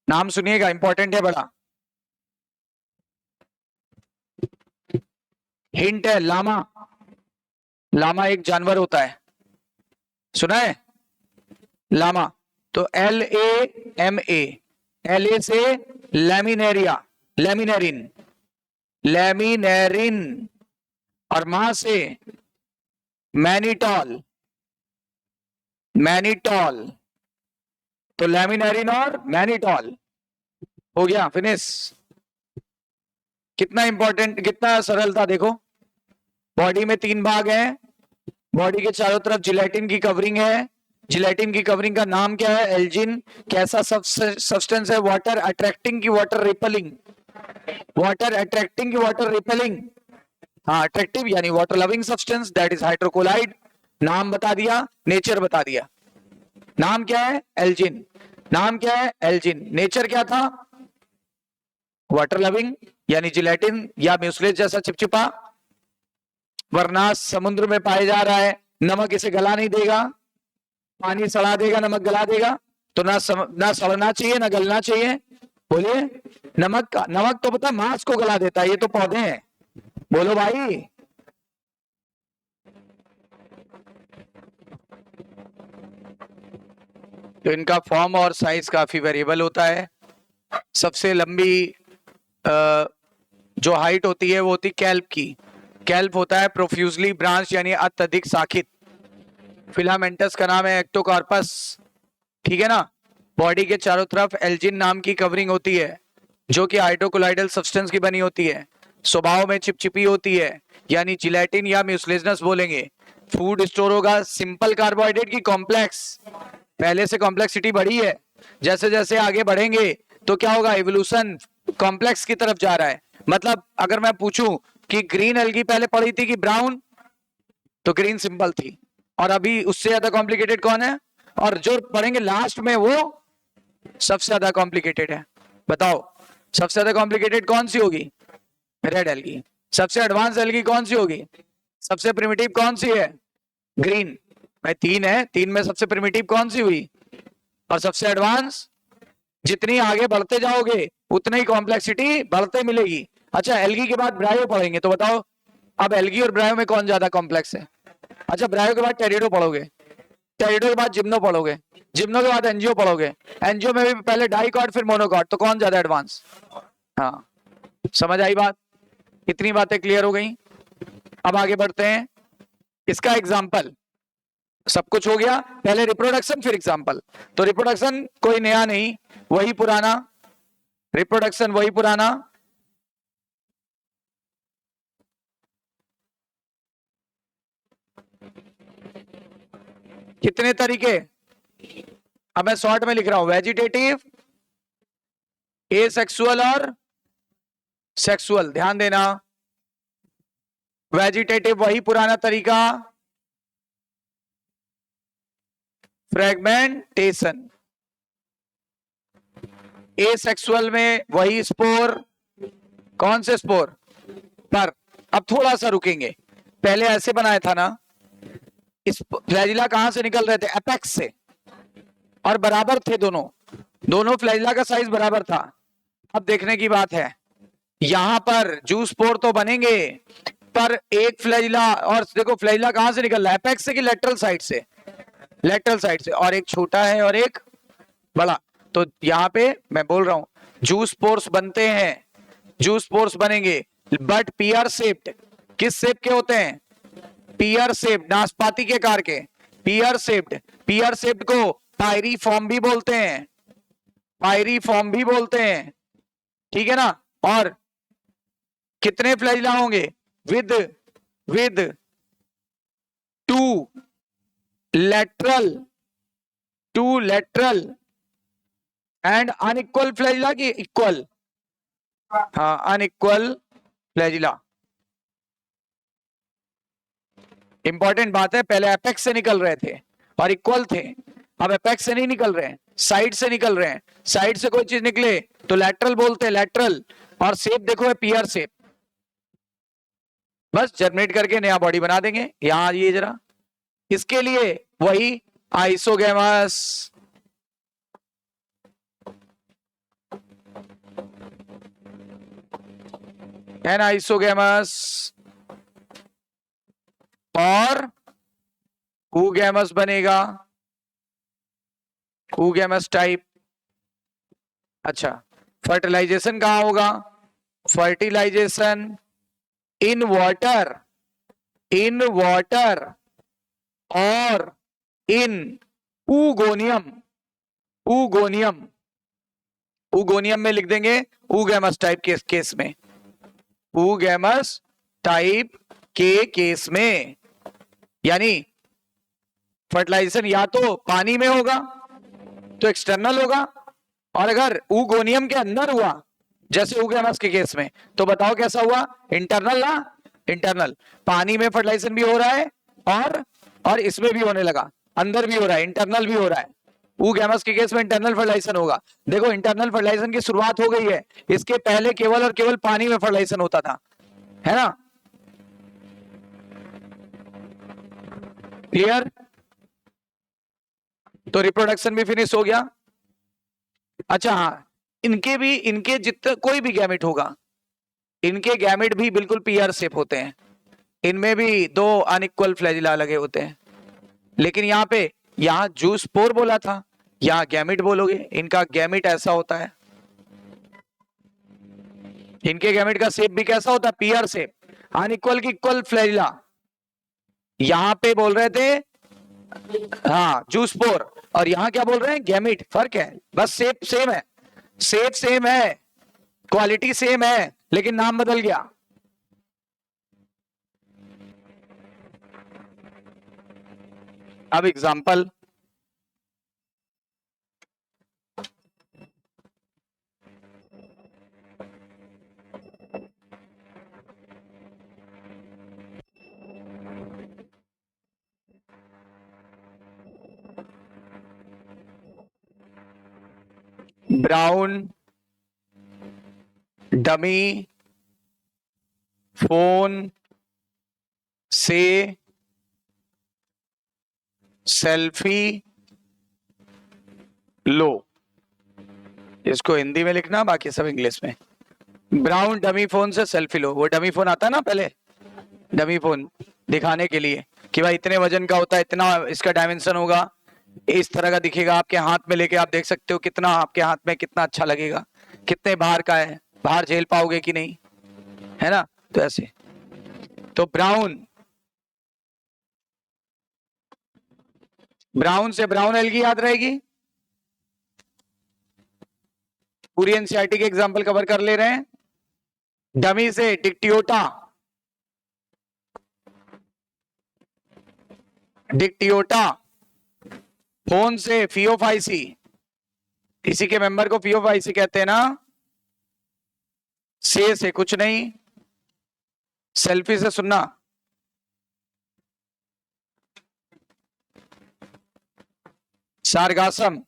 नाम सुनिएगा, इंपॉर्टेंट है बड़ा। हिंट है लामा। लामा एक जानवर होता है, सुना है? लामा। तो LAMA, LA से लैमिनेरिया, लेमिनेरिन, लेमिनेरिन, और मां से मैनिटॉल, मैनिटॉल, तो लेमिनेरिन और मैनिटॉल हो गया, फिनिश। कितना इंपॉर्टेंट, कितना सरल था देखो। बॉडी में 3 भाग हैं, बॉडी के चारों तरफ जिलेटिन की कवरिंग है, जिलेटिन की कवरिंग का नाम क्या है? एल्जिन। कैसा सब्सटेंस है? वाटर अट्रैक्टिंग की वाटर रिपेलिंग, वाटर अट्रैक्टिंग की वाटर रिपेलिंग, हाँ अट्रैक्टिव यानी water loving substance, that is hydrocolloid. नाम बता दिया, नेचर बता दिया। नाम क्या है? एल्जिन। नाम क्या है? एल्जिन। नेचर क्या था? वाटर लविंग यानी जिलेटिन या म्यूसलेज जैसा चिपचिपा, वरना समुद्र में पाया जा रहा है। नमक इसे गला नहीं देगा, पानी सड़ा देगा, नमक गला देगा। तो ना सड़ना चाहिए ना गलना चाहिए। बोलिए, नमक तो पता मांस को गला देता है, ये तो पौधे हैं। बोलो भाई। तो इनका फॉर्म और साइज काफी वेरिएबल होता है। सबसे लंबी जो हाइट होती है वो होती है कैल्प की। कैल्प होता है प्रोफ्यूजली ब्रांच यानी अत्यधिक शाखित। फिलामेंटस का नाम है एक्टोकार्पस, ठीक है ना। बॉडी के चारों तरफ एल्जिन नाम की कवरिंग होती है जो कि हाइड्रोकोलाइडल सब्सटेंस की बनी होती है। स्वभाव में चिपचिपी होती है यानी जिलेटिन या म्यूसलेजनस बोलेंगे। फूड स्टोर होगा सिंपल कार्बोहाइड्रेट की कॉम्प्लेक्स, पहले से कॉम्प्लेक्सिटी बढ़ी है। जैसे जैसे आगे बढ़ेंगे तो क्या होगा? इवोल्यूशन कॉम्प्लेक्स की तरफ जा रहा है। मतलब अगर मैं पूछूं कि ग्रीन एल्गी पहले पड़ी थी कि ब्राउन, तो ग्रीन सिंपल थी, और अभी उससे ज्यादा कॉम्प्लिकेटेड कौन है? और जो पढ़ेंगे लास्ट में वो सबसे ज्यादा कॉम्प्लिकेटेड है। बताओ सबसे ज्यादा कॉम्प्लिकेटेड कौन सी होगी? Red algae. सबसे एडवांस एल्गी कौन सी होगी? सबसे प्रिमिटिव कौन सी है? ग्रीन। भाई 3 है, 3 में सबसे प्रिमिटिव कौन सी हुई और सबसे एडवांस? जितनी आगे बढ़ते जाओगे उतनी ही कॉम्प्लेक्सिटी बढ़ते मिलेगी। अच्छा, एल्गी के बाद ब्रायो पढ़ेंगे, तो बताओ अब एल्गी और ब्रायो में कौन ज्यादा कॉम्प्लेक्स है? अच्छा, ब्रायो के बाद टेरिडो पढ़ोगे, टेरिडो के बाद जिम्नो पढ़ोगे, जिम्नो के बाद एनजीओ पढ़ोगे, एनजीओ में भी पहले डाइकॉट फिर मोनोकॉट, तो कौन ज्यादा एडवांस? हाँ, समझ आई बात? इतनी बातें क्लियर हो गई। अब आगे बढ़ते हैं। इसका एग्जाम्पल, सब कुछ हो गया, पहले रिप्रोडक्शन फिर एग्जाम्पल। तो रिप्रोडक्शन कोई नया नहीं, वही पुराना। रिप्रोडक्शन वही पुराना। कितने तरीके? अब मैं शॉर्ट में लिख रहा हूं, वेजिटेटिव, एसेक्सुअल और सेक्सुअल। ध्यान देना, वेजिटेटिव वही पुराना तरीका, फ्रेगमेंटेशन। एसेक्सुअल में वही स्पोर, कौन से स्पोर पर? अब थोड़ा सा रुकेंगे, पहले ऐसे बनाया था ना, इस फ्लैजिला कहां से निकल रहे थे? एपेक्स से, और बराबर थे दोनों, दोनों फ्लैजिला का साइज बराबर था। अब देखने की बात है, यहां पर जूस स्पोर तो बनेंगे, पर एक फ्लैजिला, और देखो फ्लैजिला कहां से निकल रहा है? एपेक्स से कि लेटरल साइड से? लेटरल साइड से, और एक छोटा है और एक बड़ा। तो यहां पे मैं बोल रहा हूं जूस स्पोर्स बनते हैं, जूस स्पोर्स बनेंगे, बट पीआर शेप्ड। किस शेप के होते हैं? पीआर शेप्ड, नाशपाती के कार के, पीआर शेप्ड। पीआर शेप्ड को पायरीफॉर्म भी बोलते हैं, पायरीफॉर्म भी बोलते हैं, ठीक है ना। और कितने फ्लैजिला होंगे? With with 2 lateral, 2 lateral and unequal flagella की इक्वल? हाँ, अनइक्वल फ्लैजिला। इंपॉर्टेंट बात है, पहले एपेक्स से निकल रहे थे और इक्वल थे, अब एपेक्स से नहीं निकल रहे हैं, साइड से निकल रहे हैं। साइड से कोई चीज निकले तो लैटरल बोलते हैं, लैटरल। और शेप देखो है पीआर शेप। बस जर्मिनेट करके नया बॉडी बना देंगे। यहां आइए जरा, इसके लिए वही आइसोगेमस, एनाइसोगेमस और oogamous बनेगा, oogamous टाइप। अच्छा, फर्टिलाइजेशन कहां होगा? फर्टिलाइजेशन इन वाटर और इन ऊगोनियम में लिख देंगे ऊगैमस टाइप के केस में, ऊगैमस टाइप के केस में, यानी फर्टिलाइजेशन या तो पानी में होगा तो एक्सटर्नल होगा, और अगर ऊगोनियम के अंदर हुआ जैसे ऊगैमस के केस में तो बताओ कैसा हुआ, इंटरनल ना, इंटरनल। पानी में फर्टिलाइजेशन भी हो रहा है और इसमें भी होने लगा, अंदर भी हो रहा है, इंटरनल भी हो रहा है। ऊगैमस के केस में इंटरनल फर्टिलाइजेशन होगा। देखो इंटरनल फर्टिलाइजेशन की शुरुआत हो गई है, इसके पहले केवल और केवल पानी में फर्टिलाइजेशन होता था, है ना? क्लियर? तो रिप्रोडक्शन भी फिनिश हो गया। अच्छा हाँ, इनके जितना कोई भी गैमेट होगा, इनके गैमेट भी बिल्कुल पीआर शेप होते हैं, इनमें भी दो अनइक्वल फ्लैजिला लगे होते हैं, लेकिन यहाँ जूस पोर बोला था, यहाँ गैमेट बोलोगे। इनका गैमेट ऐसा होता है, इनके गैमेट का शेप भी कैसा होता है, पीआर शेप, अनइक्वल की इक्वल फ्लैजिला। यहाँ पे बोल रहे थे हाँ जूस पोर, और यहाँ क्या बोल रहे हैं, गैमेट। फर्क है बस, शेप सेम है, शेप सेम है, क्वालिटी सेम है, लेकिन नाम बदल गया। अब एग्जांपल, ब्राउन डमी फोन से सेल्फी लो, इसको हिंदी में लिखना, बाकी सब इंग्लिश में। ब्राउन डमी फोन से सेल्फी लो, वो डमी फोन आता है ना पहले, डमी फोन दिखाने के लिए कि भाई इतने वजन का होता है, इतना इसका डायमेंशन होगा, इस तरह का दिखेगा, आपके हाथ में लेके आप देख सकते हो कितना आपके हाथ में कितना अच्छा लगेगा, कितने बाहर का है, बाहर झेल पाओगे कि नहीं, है ना? तो ऐसे, तो ब्राउन से ब्राउन एल्गी याद रहेगी। पूरी एनसीईआरटी के एग्जाम्पल कवर कर ले रहे हैं। डमी से डिक्टियोटा, फोन से फियोफाइसी, इसी के मेंबर को फियोफाइसी कहते हैं ना। से कुछ नहीं, सेल्फी से सुनना, सारगासम,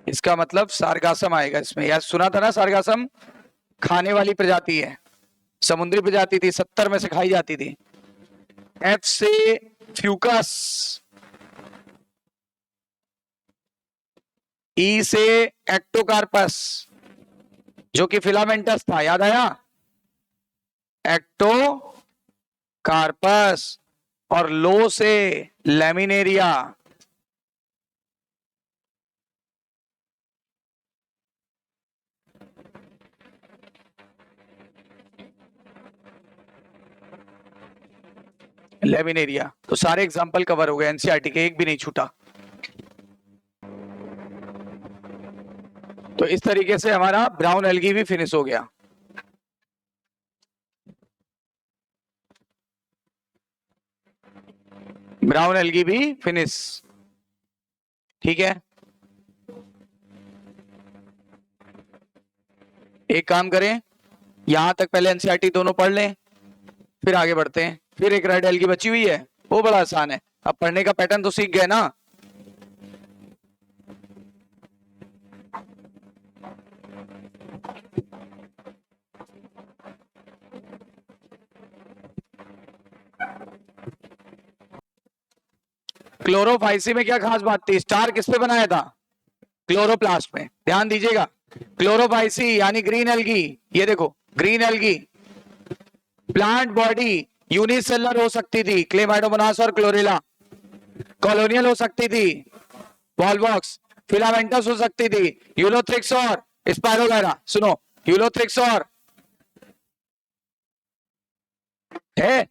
इसका मतलब सारगासम आएगा इसमें। यार सुना था ना, सारगासम खाने वाली प्रजाति है, समुद्री प्रजाति थी, 70 में से खाई जाती थी। एफ से फ्यूकस, ई से एक्टोकार्पस जो कि फिलामेंटस था, याद आया, एक्टोकार्पस, और लो से लैमिनेरिया, लेमिनेरिया। तो सारे एग्जाम्पल कवर हो गए एनसीईआरटी के, एक भी नहीं छूटा। तो इस तरीके से हमारा ब्राउन एल्गी भी फिनिश हो गया। ब्राउन एल्गी भी फिनिश, ठीक है। एक काम करें, यहां तक पहले एनसीईआरटी दोनों पढ़ लें, फिर आगे बढ़ते हैं। फिर एक रेड एल्गी बची हुई है, वो बड़ा आसान है, अब पढ़ने का पैटर्न तो सीख गए ना। क्लोरोफाइसी में क्या खास बात थी, स्टार किस पे बनाया था, क्लोरोप्लास्ट में। ध्यान दीजिएगा, क्लोरोफाइसी यानी ग्रीन एल्गी, ये देखो green algae, plant body unicellular हो सकती थी, क्लेमाइडोमोनास और क्लोरेला। कॉलोनियल हो सकती थी, वॉल्वॉक्स। फिलामेंटस हो सकती थी, यूलोथ्रिक्स और स्पाइरोगायरा। सुनो, यूलोथ्रिक्स और है,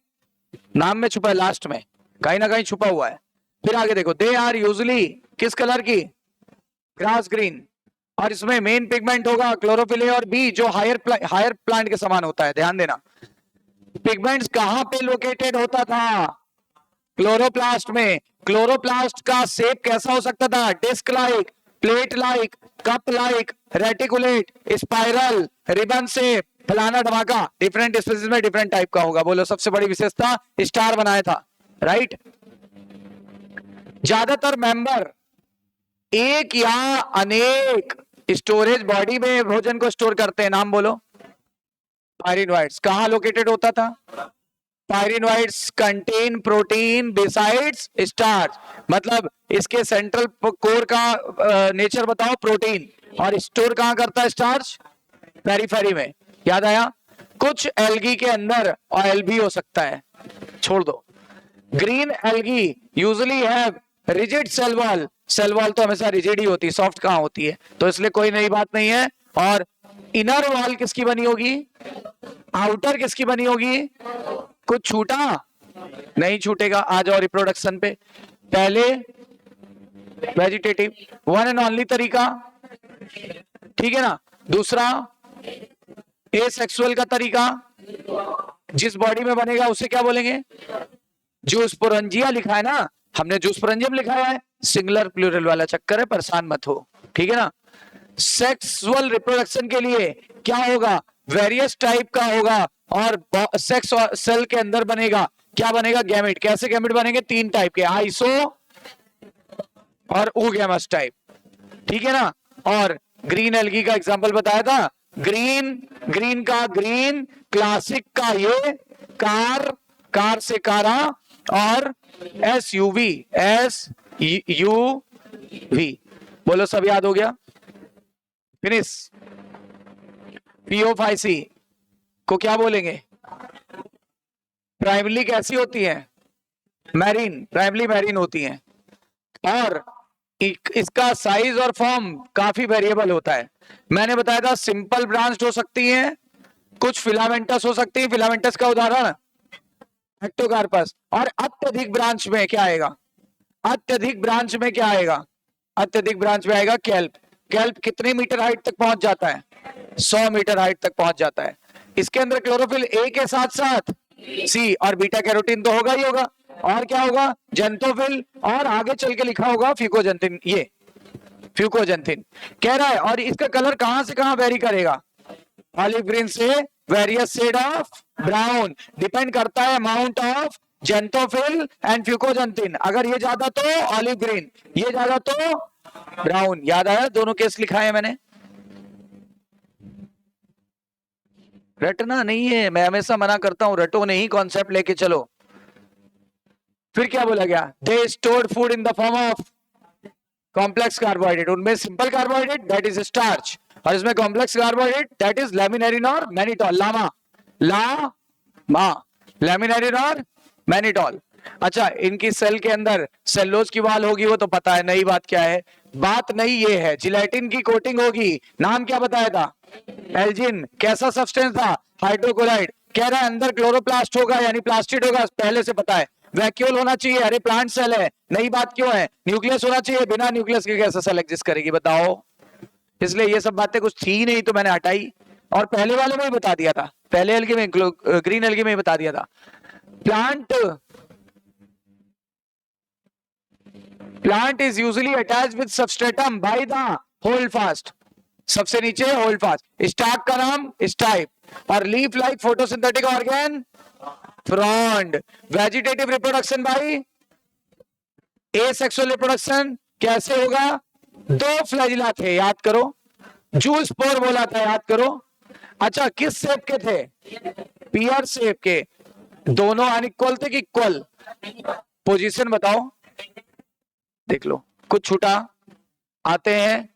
नाम में छुपा है, लास्ट में कहीं ना कहीं छुपा हुआ है। फिर आगे देखो, दे आर यूजली किस कलर की, ग्रास ग्रीन। और इसमें मेन पिगमेंट होगा क्लोरोफिल ए और बी, जो हायर प्लांट के समान होता है। ध्यान देना, पिगमेंट्स कहां पे लोकेटेड होता था, क्लोरोप्लास्ट में। क्लोरोप्लास्ट का शेप कैसा हो सकता था, disc like, plate like, cup like, reticulate, spiral, ribbon shape, फलाना धमाका। डिफरेंट स्पीसीज में डिफरेंट टाइप का होगा। बोलो सबसे बड़ी विशेषता, स्टार बनाया था, राइट। ज्यादातर मेंबर एक या अनेक स्टोरेज बॉडी में भोजन को स्टोर करते हैं। नाम बोलो। पायरिनोइड्स कहां लोकेटेड होता था, pyrenoids contain protein besides starch. मतलब इसके सेंट्रल कोर का नेचर बताओ, प्रोटीन। और स्टोर कहां करता है स्टार्च, पेरिफेरी में। याद आया। कुछ एल्गी के अंदर ऑयल भी हो सकता है, छोड़ दो। Green algae usually have rigid cell wall. Cell wall तो हमेशा रिजिड ही होती है, सॉफ्ट कहां होती है, तो इसलिए कोई नई बात नहीं है। और इनर वॉल किसकी बनी होगी, आउटर किसकी बनी होगी। कुछ छूटा नहीं, छूटेगा। आ जाओ रिप्रोडक्शन पे। पहले वेजिटेटिव, वन एंड ओनली तरीका, ठीक है ना। दूसरा एसेक्सुअल का तरीका, जिस बॉडी में बनेगा उसे क्या बोलेंगे, जूस्पोरेंजिया लिखा है ना, हमने जूस्पोरेंजियम लिखा है। सिंगुलर प्लूरल वाला चक्कर है, परेशान मत हो, ठीक है ना। सेक्सुअल रिप्रोडक्शन के लिए क्या होगा, वेरियस टाइप का होगा। और सेक्स सेल के अंदर बनेगा, क्या बनेगा, गैमेट। कैसे गैमेट बनेंगे, तीन टाइप के, आइसो और oogamous टाइप, ठीक है ना। और ग्रीन एल्गी का एग्जांपल बताया था, ग्रीन का ग्रीन, क्लासिक का ये कार से कारा, और SUV। बोलो सब याद हो गया, फिनिश। PO5C को क्या बोलेंगे, प्राइमरी कैसी होती है, मैरीन, प्राइमरी मैरीन होती है। और इसका साइज और फॉर्म काफी वेरिएबल होता है। मैंने बताया था सिंपल ब्रांच हो सकती है, कुछ फिलामेंटस हो सकती है। फिलामेंटस का उदाहरण एक्टोकार्पस। और अत्यधिक ब्रांच में क्या आएगा, अत्यधिक ब्रांच में क्या आएगा, अत्यधिक ब्रांच में आएगा केल्प। केल्प कितने मीटर हाइट तक पहुंच जाता है, 100 मीटर हाइट तक पहुंच जाता है। इसके अंदर क्लोरोफिल ए के साथ साथ सी और बीटा कैरोटीन तो होगा ही होगा। और क्या होगा, जेंथोफिल, और आगे चल के लिखा होगा फ्यूकोजेंथिन। ये फ्यूकोजेंथिन कह रहा है। और इसका कलर कहां से कहां वेरी करेगा, ऑलिव ग्रीन से various shade of brown. Depend करता है amount of xanthophyll and fucoxanthin. अगर ये ज्यादा तो ऑलिव ग्रीन, ये ज्यादा तो ब्राउन। याद आया, दोनों केस लिखा है मैंने। रटना नहीं है, मैं हमेशा मना करता हूं, रटो नहीं, कॉन्सेप्ट लेके चलो। फिर क्या बोला गया, they stored food in the form of complex carbohydrate. उनमें simple carbohydrate that is starch, और इसमें complex carbohydrate that is laminarin और मैनिटॉल। लैमिनेरिन और मैनिटॉल। अच्छा, इनकी सेल के अंदर सेल्लोज की वाल होगी, वो तो पता है, नई बात क्या है। बात नई ये है, जिलेटिन की कोटिंग होगी। नाम क्या बताया था, एल्जिन। कैसा सब्सटेंस था, हाइड्रोक्लोराइड। कह रहा है अंदर क्लोरोप्लास्ट होगा, यानी प्लास्टिड होगा, पहले से पता है। वैक्यूल होना चाहिए, अरे प्लांट सेल है, नई बात क्यों है। न्यूक्लियस होना चाहिए, बिना न्यूक्लियस के कैसे सेल एग्जिस्ट करेगी बताओ। इसलिए ये सब बातें कुछ थी नहीं तो मैंने हटाई, और पहले वाले में ही बता दिया था, पहले एल्गी में, ग्रीन एल्गी में ही बता दिया था। Plant is usually attached with substratum by the hold fast. सबसे नीचे होल्ड फास्ट, स्टार्क का नाम स्टाइप, और leaf like photosynthetic organ frond. Vegetative reproduction by asexual reproduction कैसे होगा, दो फ्लैजिला थे, याद करो। जूस्पोर बोला था, याद करो। अच्छा, किस शेप के थे, पियर शेप के। दोनों अनइक्वल थे कि इक्वल, पोजीशन बताओ, देख लो। कुछ छूटा, आते हैं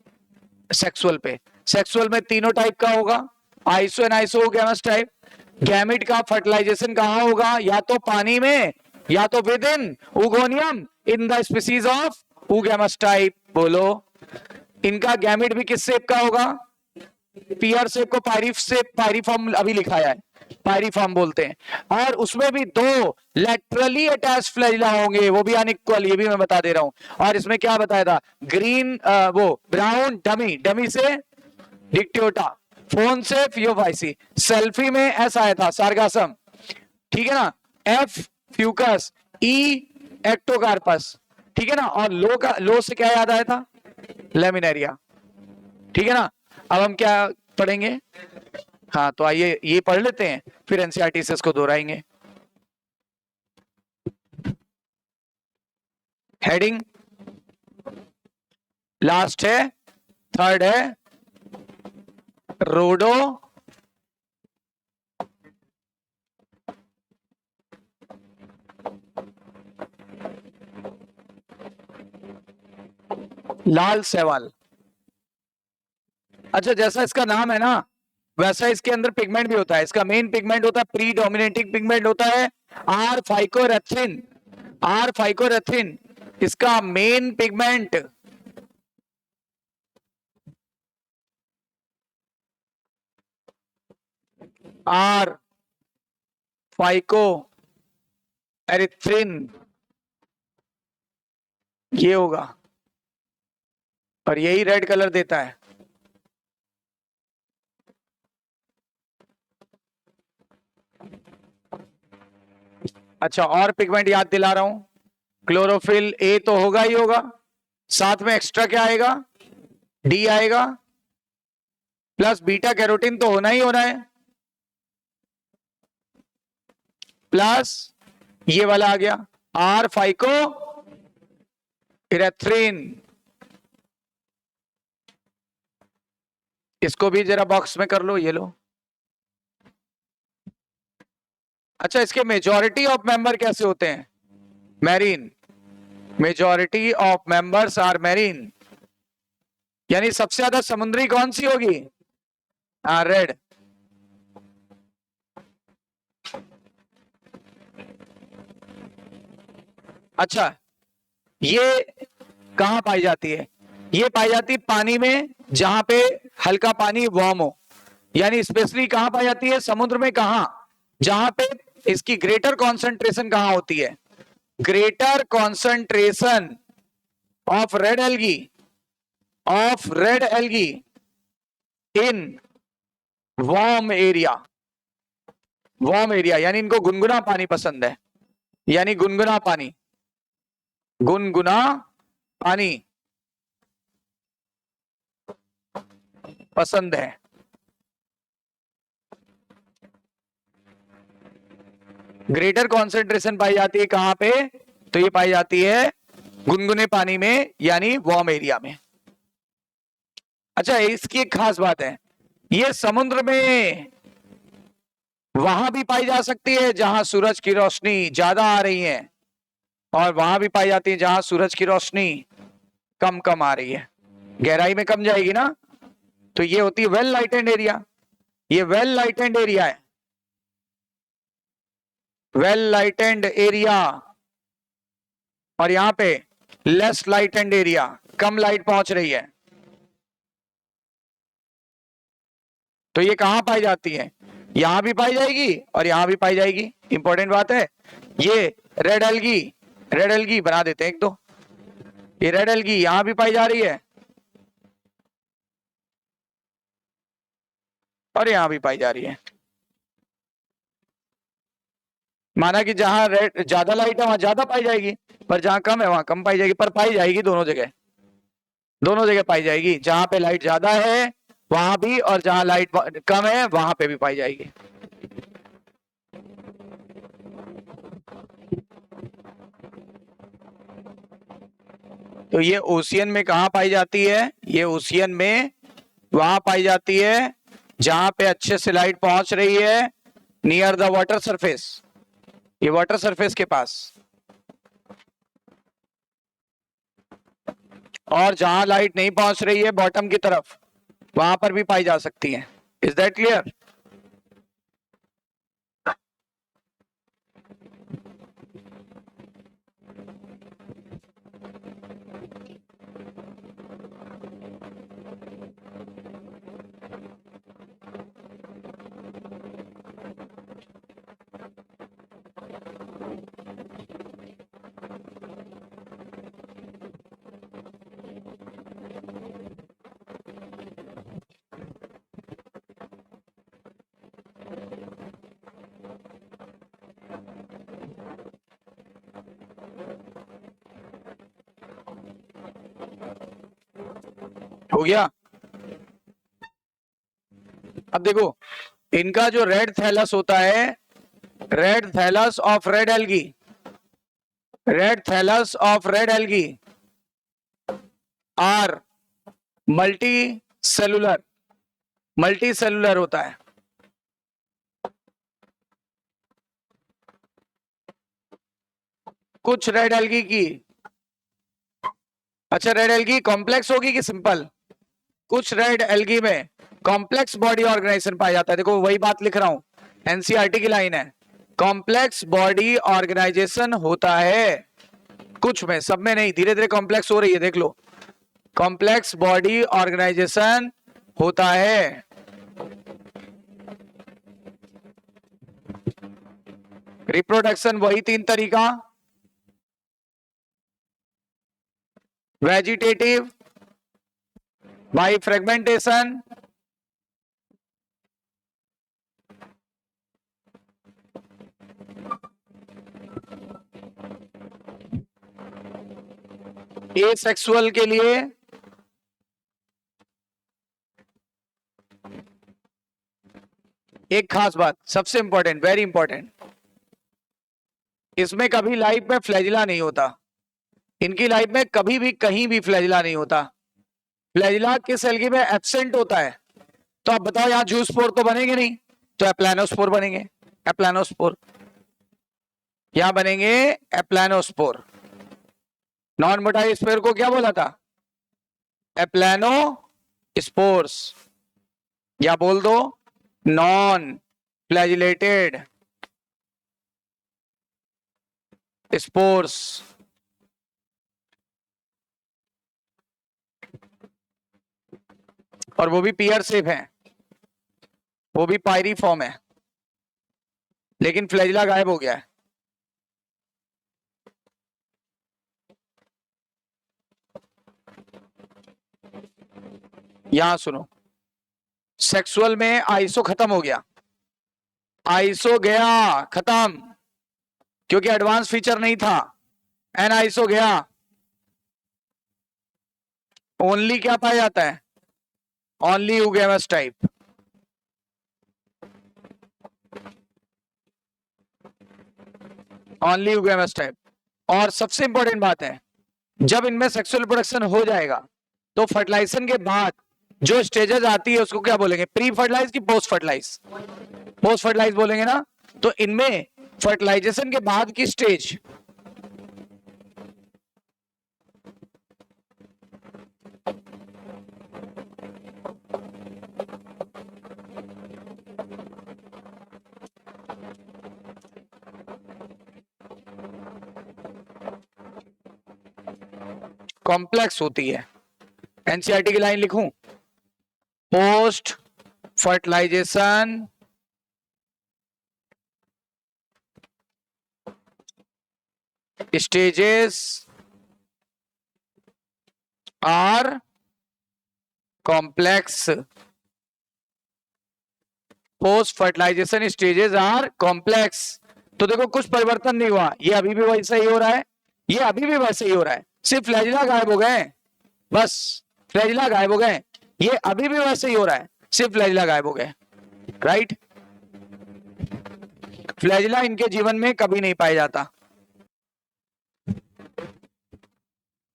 सेक्सुअल पे। सेक्सुअल में तीनों टाइप का होगा, iso and isogamous type. Gamete का फर्टिलाइजेशन कहां होगा? या तो पानी में, या तो with in उगोनियम in the species of उगेमस type. बोलो, इनका गैमिट भी किस शेप का होगा? पियर शेप को पायरीफ से पायरीफॉर्म अभी लिखाया है, पायरीफॉर्म बोलते हैं। और उसमें भी दो लैटरली अटैच फ्लैजिला होंगे, वो भी अनइक्वल, ये भी मैं बता दे रहा हूं। और इसमें क्या बताया था? ग्रीन वो ब्राउन डमी, डमी से डिक्टियोटा, फोन से फियोफाइसी, सेल्फी में एस आया था सार्गासम, ठीक है ना, एफ फ्यूकस, ई एक्टोकार्पस, ठीक है ना। और लो का, लो से क्या याद आया था? लेमिनेरिया, ठीक है ना। अब हम क्या पढ़ेंगे? हाँ, तो आइए ये पढ़ लेते हैं, फिर एनसीईआरटी से इसको दोहराएंगे। हेडिंग लास्ट है, थर्ड है रोडो लाल सेवाल। अच्छा, जैसा इसका नाम है ना, वैसा इसके अंदर पिगमेंट भी होता है। इसका मेन पिगमेंट होता है, प्रीडोमिनेटिंग पिगमेंट होता है आर फाइकोरेथिन। आर फाइकोरेथिन इसका main pigment. R phycoerythrin ये होगा, और यही रेड कलर देता है। अच्छा, और पिगमेंट याद दिला रहा हूं, क्लोरोफिल ए तो होगा ही होगा, साथ में एक्स्ट्रा क्या आएगा? डी आएगा, प्लस बीटा कैरोटीन तो होना ही होना है, प्लस ये वाला आ गया आर फाइको इरेथ्रिन। इसको भी जरा बॉक्स में कर लो, ये लो। अच्छा, इसके मेजॉरिटी ऑफ मेंबर कैसे होते हैं? Marine. Majority of members are marine, यानी सबसे ज्यादा समुद्री कौन सी होगी? रेड। अच्छा, ये कहां पाई जाती है? ये पाई जाती है पानी में, जहां पे हल्का पानी वार्म हो, यानी स्पेशली कहां पाई जाती है? समुद्र में। कहां? जहां पे इसकी ग्रेटर कॉन्सेंट्रेशन कहां होती है? Greater concentration of red algae, of red algae in warm area. Warm area यानी इनको गुनगुना पानी पसंद है, यानी गुनगुना पानी, गुनगुना पानी पसंद है। ग्रेटर कॉन्सेंट्रेशन पाई जाती है कहां पे? तो ये पाई जाती है गुनगुने पानी में, यानी वार्म एरिया में। अच्छा, इसकी एक खास बात है, ये समुद्र में वहां भी पाई जा सकती है जहां सूरज की रोशनी ज्यादा आ रही है, और वहां भी पाई जाती है जहां सूरज की रोशनी कम कम आ रही है, गहराई में कम जाएगी ना। तो ये होती है वेल लाइटेंड एरिया। ये वेल लाइटेंड एरिया है, वेल लाइटेंड एरिया। और यहां पे लेस लाइटेंड एरिया, कम लाइट पहुंच रही है। तो ये कहां पाई जाती है? यहां भी पाई जाएगी और यहां भी पाई जाएगी। इंपॉर्टेंट बात है, ये रेड एल्गी, रेड एल्गी बना देते हैं एक दो, ये रेड एल्गी यहां भी पाई जा रही है और यहां भी पाई जा रही है। माना कि जहां रेड ज्यादा लाइट है वहां ज्यादा पाई जाएगी, पर जहां कम है वहां कम पाई जाएगी, पर पाई जाएगी दोनों जगह, दोनों जगह पाई जाएगी। जहां पे लाइट ज्यादा है वहां भी, और जहां लाइट कम है वहां पे भी पाई जाएगी। तो ये ओशियन में कहां पाई जाती है? ये ओशियन में वहां पाई जाती है जहां पे अच्छे से लाइट पहुंच रही है, नियर द वाटर सरफेस, ये वाटर सरफेस के पास। और जहां लाइट नहीं पहुंच रही है बॉटम की तरफ, वहां पर भी पाई जा सकती है। Is that clear? हो गया। अब देखो इनका जो रेड थैलस होता है, red thallus of red algae, red thallus of red algae are multicellular, multicellular होता है। कुछ रेड एल्गी की, अच्छा रेड एल्गी कॉम्प्लेक्स होगी कि सिंपल? कुछ रेड एल्गी में कॉम्प्लेक्स बॉडी ऑर्गेनाइजेशन पाया जाता है। देखो वही बात लिख रहा हूं, एनसीईआरटी की लाइन है, कॉम्प्लेक्स बॉडी ऑर्गेनाइजेशन होता है कुछ में, सब में नहीं, धीरे धीरे कॉम्प्लेक्स हो रही है, देख लो, कॉम्प्लेक्स बॉडी ऑर्गेनाइजेशन होता है। रिप्रोडक्शन वही 3 तरीका, वेजिटेटिव, बाय फ्रेगमेंटेशन, एसेक्सुअल के लिए एक खास बात, सबसे इंपॉर्टेंट, वेरी इंपॉर्टेंट, इसमें कभी लाइफ में फ्लैजिला नहीं होता, इनकी लाइफ में कभी भी कहीं भी फ्लैजिला नहीं होता। फ्लैजिला किस एल्गी में एब्सेंट होता है? तो आप बताओ, यहां जूस्पोर तो बनेंगे नहीं, तो एप्लानोस्पोर बनेंगे, एप्लानोस्पोर, यहां बनेंगे एप्लानोस्पोर। नॉन मोटाइल स्पोर को क्या बोला था? एप्लानोस्पोर्स, या बोल दो नॉन फ्लैजिलेटेड स्पोर्स। और वो भी पियर शेप है, वो भी पायरी फॉर्म है, लेकिन फ्लैजिला गायब हो गया है। यहां सुनो, सेक्सुअल में आइसो खत्म हो गया, आइसो गया खत्म, क्योंकि एडवांस फीचर नहीं था, एन आइसो गया। ओनली क्या पाया जाता है? Only oogamous type, only oogamous type. और सबसे इंपॉर्टेंट बात है, जब इनमें सेक्सुअल प्रोडक्शन हो जाएगा तो फर्टिलाइजेशन के बाद जो स्टेजेस आती है उसको क्या बोलेंगे? प्री फर्टिलाइज की पोस्ट फर्टिलाइज? पोस्ट फर्टिलाइज बोलेंगे ना। तो इनमें फर्टिलाइजेशन के बाद की स्टेज, कॉम्प्लेक्स होती है। एनसीईआरटी की लाइन लिखूं, post fertilization stages are complex, post fertilization stages are complex. तो देखो कुछ परिवर्तन नहीं हुआ, ये अभी भी वैसा ही हो रहा है, ये अभी भी वैसे ही हो रहा है, सिर्फ फ्लैजिला गायब हो गए, बस फ्लैजिला गायब हो गए, ये अभी भी वैसे ही हो रहा है, सिर्फ फ्लैजिला गायब हो गए, राइट। फ्लैजिला इनके जीवन में कभी नहीं पाया जाता।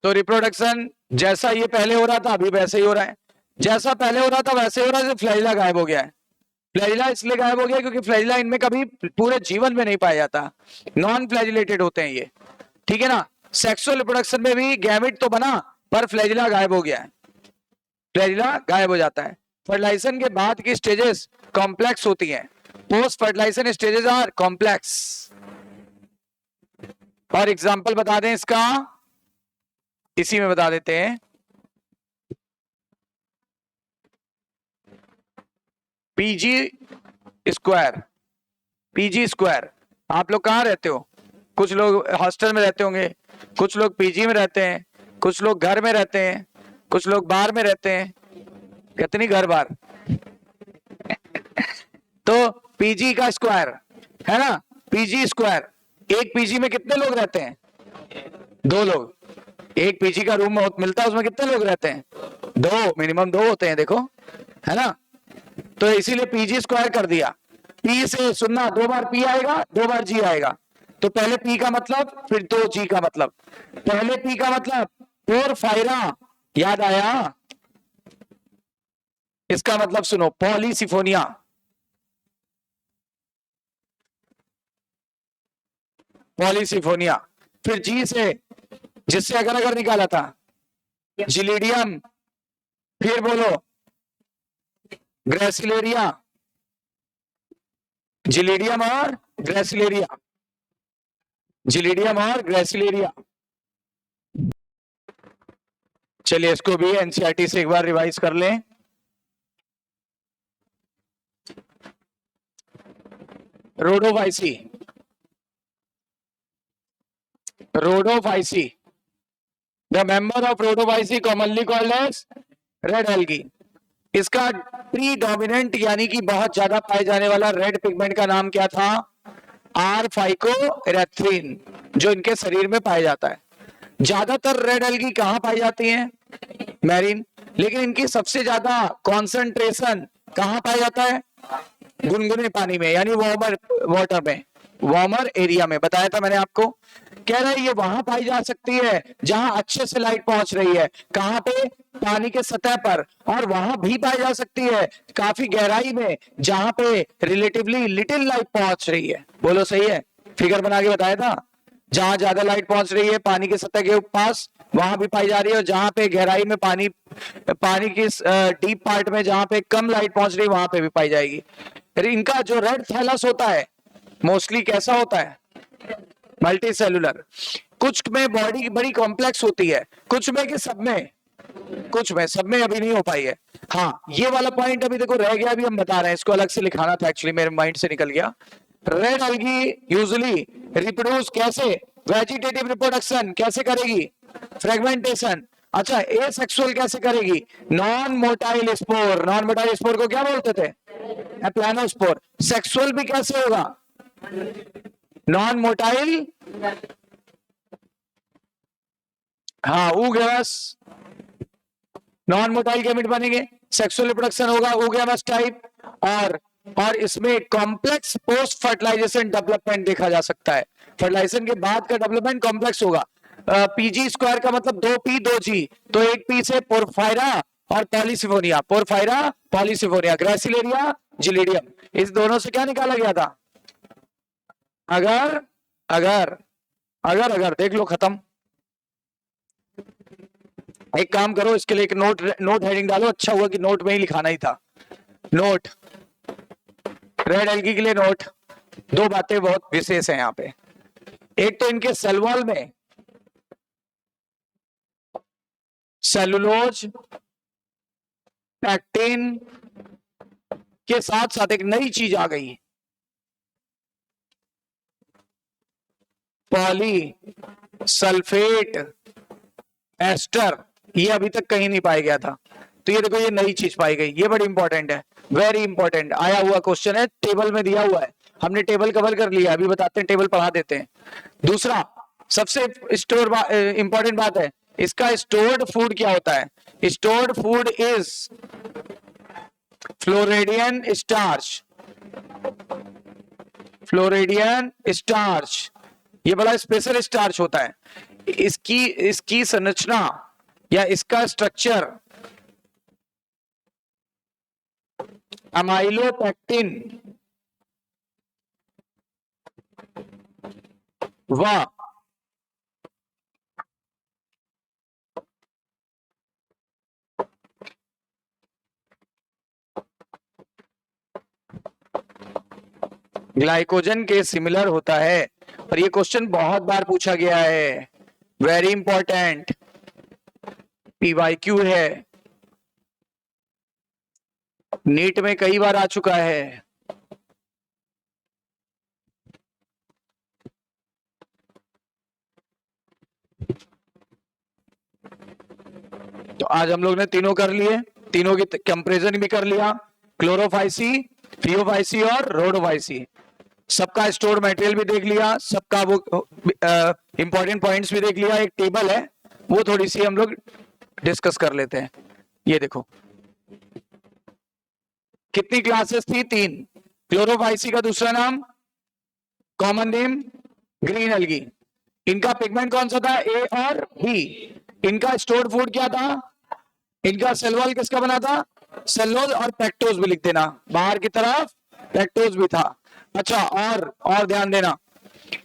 तो रिप्रोडक्शन जैसा ये पहले हो रहा था अभी वैसे ही हो रहा है, जैसा पहले हो रहा था वैसे ही हो रहा है, सिर्फ फ्लैजिला गायब हो गया है। फ्लैजिला इसलिए गायब हो गया क्योंकि फ्लैजिला इनमें कभी पूरे जीवन में नहीं पाया जाता, नॉन फ्लैजिलेटेड होते हैं ये, ठीक है ना। सेक्सुअल रिप्रोडक्शन में भी गैमेट तो बना पर फ्लैजिला गायब हो गया है, फ्लैजिला गायब हो जाता है। फर्टिलाइजेशन के बाद की स्टेजेस कॉम्प्लेक्स होती हैं, post fertilization stages are complex. और एग्जांपल बता दें इसका, इसी में बता देते हैं, पीजी स्क्वायर, पीजी स्क्वायर। आप लोग कहाँ रहते हो? कुछ लोग हॉस्टल में रहते होंगे, कुछ लोग पीजी में रहते हैं, कुछ लोग घर में रहते हैं, कुछ लोग बाहर में रहते हैं। कितनी घर बार तो पीजी का स्क्वायर है ना, पीजी स्क्वायर। एक पीजी में कितने लोग रहते हैं? 2 लोग। एक पीजी का रूम मिलता है, उसमें कितने लोग रहते हैं? दो, मिनिमम दो होते हैं, देखो, है ना। तो इसीलिए पीजी स्क्वायर कर दिया। पी से सुनना, दो बार पी आएगा, दो बार जी आएगा। तो पहले पी का मतलब, फिर दो जी का मतलब। पहले पी का मतलब पोरफायरा, याद आया। इसका मतलब सुनो, पॉलीसिफोनिया। पॉलीसिफोनिया। फिर जी से, जिससे अगर अगर निकाला था, जिलीडियम। फिर बोलो, ग्रेसिलेरिया। जिलीडियम और ग्रेसिलेरिया। जिलीडियम और ग्रेसिलेरिया। चलिए इसको भी एनसीईआरटी से एक बार रिवाइज कर लें। Rhodophyceae, Rhodophyceae, the member of Rhodophyceae commonly called as red algae. इसका प्रीडोमिनेंट यानी कि बहुत ज्यादा पाए जाने वाला रेड पिगमेंट का नाम क्या था? आर फाइकोएरेथ्रिन, जो इनके शरीर में पाया जाता है। ज्यादातर रेड एल्गी कहां पाई जाती हैं? मैरीन। लेकिन इनकी सबसे ज्यादा कॉन्सेंट्रेशन कहां पाया जाता है? गुनगुने पानी में, यानी वार्मर वाटर में, वार्मर एरिया में। बताया था मैंने आपको। कह रहे ये वहां पाई जा सकती है जहां अच्छे से लाइट पहुंच रही है। कहां पे? पानी के सतह पर। और वहां भी पाई जा सकती है काफी गहराई में, जहां पे रिलेटिवली लिटिल लाइट पहुंच रही है। बोलो सही है? फिगर बना के बताया था। जहां ज्यादा लाइट पहुंच रही है पानी के सतह के पास, वहां भी पाई जा रही है। और जहां पे गहराई में पानी की डीप पार्ट में जहां पे कम लाइट पहुंच रही है, वहां पे भी पाई जाएगी। इनका जो रेड थैलस होता है मोस्टली कैसा होता है? Multi cellular. कुछ में बॉडी बड़ी कॉम्प्लेक्स होती है, कुछ में कि सब में? कुछ में, सब में अभी नहीं हो पाई है। हाँ, ये वाला पॉइंट अभी देखो रह गया, अभी हम बता रहे हैं। इसको अलग से लिखाना था, एक्चुअली मेरे माइंड से निकल गया। रेड एल्गी यूजुअली रिप्रोड्यूस कैसे? वेजिटेटिव रिप्रोडक्शन कैसे करेगी? फ्रेगमेंटेशन। अच्छा, एसेक्सुअल कैसे करेगी? Non motile spore. Non motile spore को क्या बोलते थे? प्लानोस्पोर। सेक्सुअल भी कैसे होगा? नॉन मोटाइल, हाँ, ऊगेवस। नॉन मोटाइल गैमेट बनेंगे, सेक्सुअल रिप्रोडक्शन होगा ऊगेवस टाइप। और इसमें कॉम्प्लेक्स पोस्ट फर्टिलाइजेशन डेवलपमेंट देखा जा सकता है। फर्टिलाइजेशन के बाद का डेवलपमेंट कॉम्प्लेक्स होगा। पीजी स्क्वायर का मतलब दो पी दो जी, तो एक पी से पोरफायरा और Polysiphonia. Porphyra, Polysiphonia, Gracilaria, Gelidium. इस दोनों से क्या निकाला गया था? अगर अगर अगर अगर देख लो, खत्म। एक काम करो, इसके लिए एक नोट हेडिंग डालो। अच्छा हुआ कि नोट में ही लिखाना ही था। नोट, रेड एल्गी के लिए नोट। दो बातें बहुत विशेष हैं यहाँ पे। एक तो इनके सेल वॉल में सेलुलोज, पैक्टिन के साथ साथ एक नई चीज आ गई, पॉली सल्फेट एस्टर। ये अभी तक कहीं नहीं पाया गया था। तो ये देखो, ये नई चीज पाई गई। ये बड़ी इंपॉर्टेंट है, वेरी इंपॉर्टेंट। आया हुआ क्वेश्चन है, टेबल में दिया हुआ है। हमने टेबल कवर कर लिया, अभी बताते हैं, टेबल पढ़ा देते हैं। दूसरा सबसे इंपॉर्टेंट बात है, इसका स्टोर्ड फूड क्या होता है? Stored food is floridean starch. Floridean starch, ये बड़ा स्पेशल स्टार्च होता है। इसकी संरचना या इसका स्ट्रक्चर अमाइलोपेक्टिन व ग्लाइकोजन के सिमिलर होता है। और ये क्वेश्चन बहुत बार पूछा गया है, वेरी इंपॉर्टेंट, पीवाईक्यू है, नीट में कई बार आ चुका है। तो आज हम लोग ने तीनों कर लिए, तीनों की कंपैरिजन भी कर लिया, क्लोरोफाइसी, फियोफाइसी और रोडोफाइसी। सबका स्टोर मटेरियल भी देख लिया, सबका वो इंपॉर्टेंट पॉइंट्स भी देख लिया। एक टेबल है, वो थोड़ी सी हम लोग डिस्कस कर लेते हैं। ये देखो कितनी क्लासेस थी, 3। क्लोरोफाइसी का दूसरा नाम, कॉमन नेम ग्रीन एल्गी। इनका पिगमेंट कौन सा था, ए और बी। इनका स्टोर्ड फूड क्या था, इनका सेल वॉल किसका बना था, सेलोज, और पेक्टोज भी लिख देना, बाहर की तरफ पेक्टोज भी था। अच्छा, और ध्यान देना,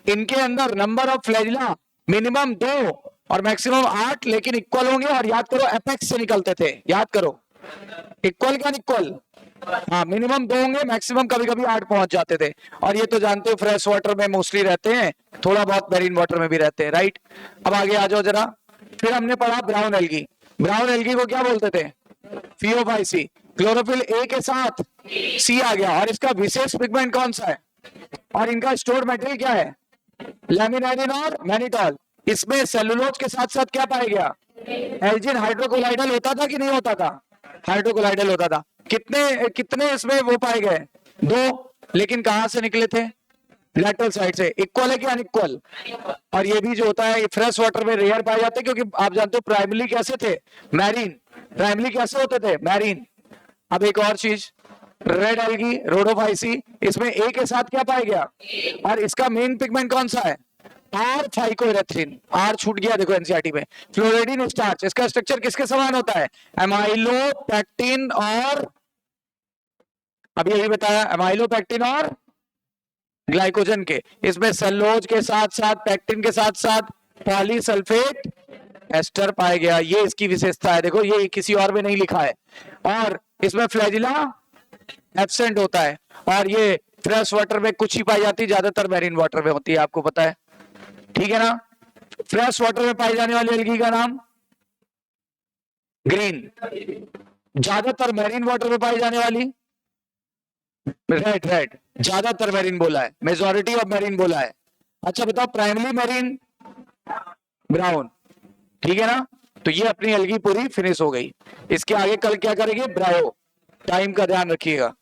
इनके अंदर नंबर ऑफ फ्लैजिला मिनिमम 2 और मैक्सिमम 8, लेकिन इक्वल होंगे। और याद करो एपेक्स से निकलते थे, याद करो इक्वल क्या इक्वल, हाँ मिनिमम 2 होंगे, मैक्सिमम कभी कभी 8 पहुंच जाते थे। और ये तो जानते हो फ्रेश वाटर में मोस्टली रहते हैं, थोड़ा बहुत मैरीन वाटर में भी रहते हैं, राइट। अब आगे आ जाओ जरा। फिर हमने पढ़ा ब्राउन एल्गी। ब्राउन एल्गी को क्या बोलते थे, फियोफाइसी। क्लोरोफिल ए के साथ सी आ गया, और इसका विशेष पिगमेंट कौन सा है, और इनका स्टोर मटेरियल क्या है, लैमिनाइडिन और मैनिटॉल। इसमें सेलुलोज के साथ साथ क्या पाया गया, एल्जिन हाइड्रोकोलाइडल होता था कि नहीं होता था, हाइड्रोकोलाइडल होता था। कितने कितने इसमें वो पाए गए, 2, लेकिन कहां से निकले थे, लेटरल साइड से। इक्वल है कि अनइक्वल। और ये भी जो होता है फ्रेश वाटर में रेयर पाए जाते हैं, क्योंकि आप जानते हो प्राइमरी कैसे थे, मैरीन। प्राइमरी कैसे होते थे, मैरीन। अब एक और चीज, रेड एल्गी रोडोफाइसी, इसमें ए के साथ क्या पाया गया, और इसका मेन पिगमेंट कौन सा है, आर फाइकोएरिथ्रिन। आर छूट गया देखो एनसीईआरटी में। फ्लोरिडीन स्टार्च, इसका स्ट्रक्चर किसके समान होता है, एमाइलो पैक्टिन और, अभी यही बताया, एमाइलो पैक्टिन और ग्लाइकोजन के। इसमें सेलोज के साथ साथ पैक्टिन के साथ साथ पॉलीसल्फेट एस्टर पाया गया। ये इसकी विशेषता है, देखो ये किसी और में नहीं लिखा है। और इसमें फ्लैजिला एब्सेंट होता है, और ये फ्रेश वाटर में कुछ ही पाई जाती है, ज्यादातर मैरीन वाटर में होती है, आपको पता है, ठीक है ना। फ्रेश वाटर में पाई जाने वाली एल्गी का नाम ग्रीन, ज्यादातर मैरीन वाटर में पाई जाने वाली रेड, रेड ज्यादातर मैरीन बोला है, मेजॉरिटी ऑफ मैरीन बोला है। अच्छा बताओ प्राइमरी मैरीन ब्राउन, ठीक है ना। तो ये अपनी एल्गी पूरी फिनिश हो गई। इसके आगे कल क्या करेंगे, ब्रायो। टाइम का ध्यान रखिएगा।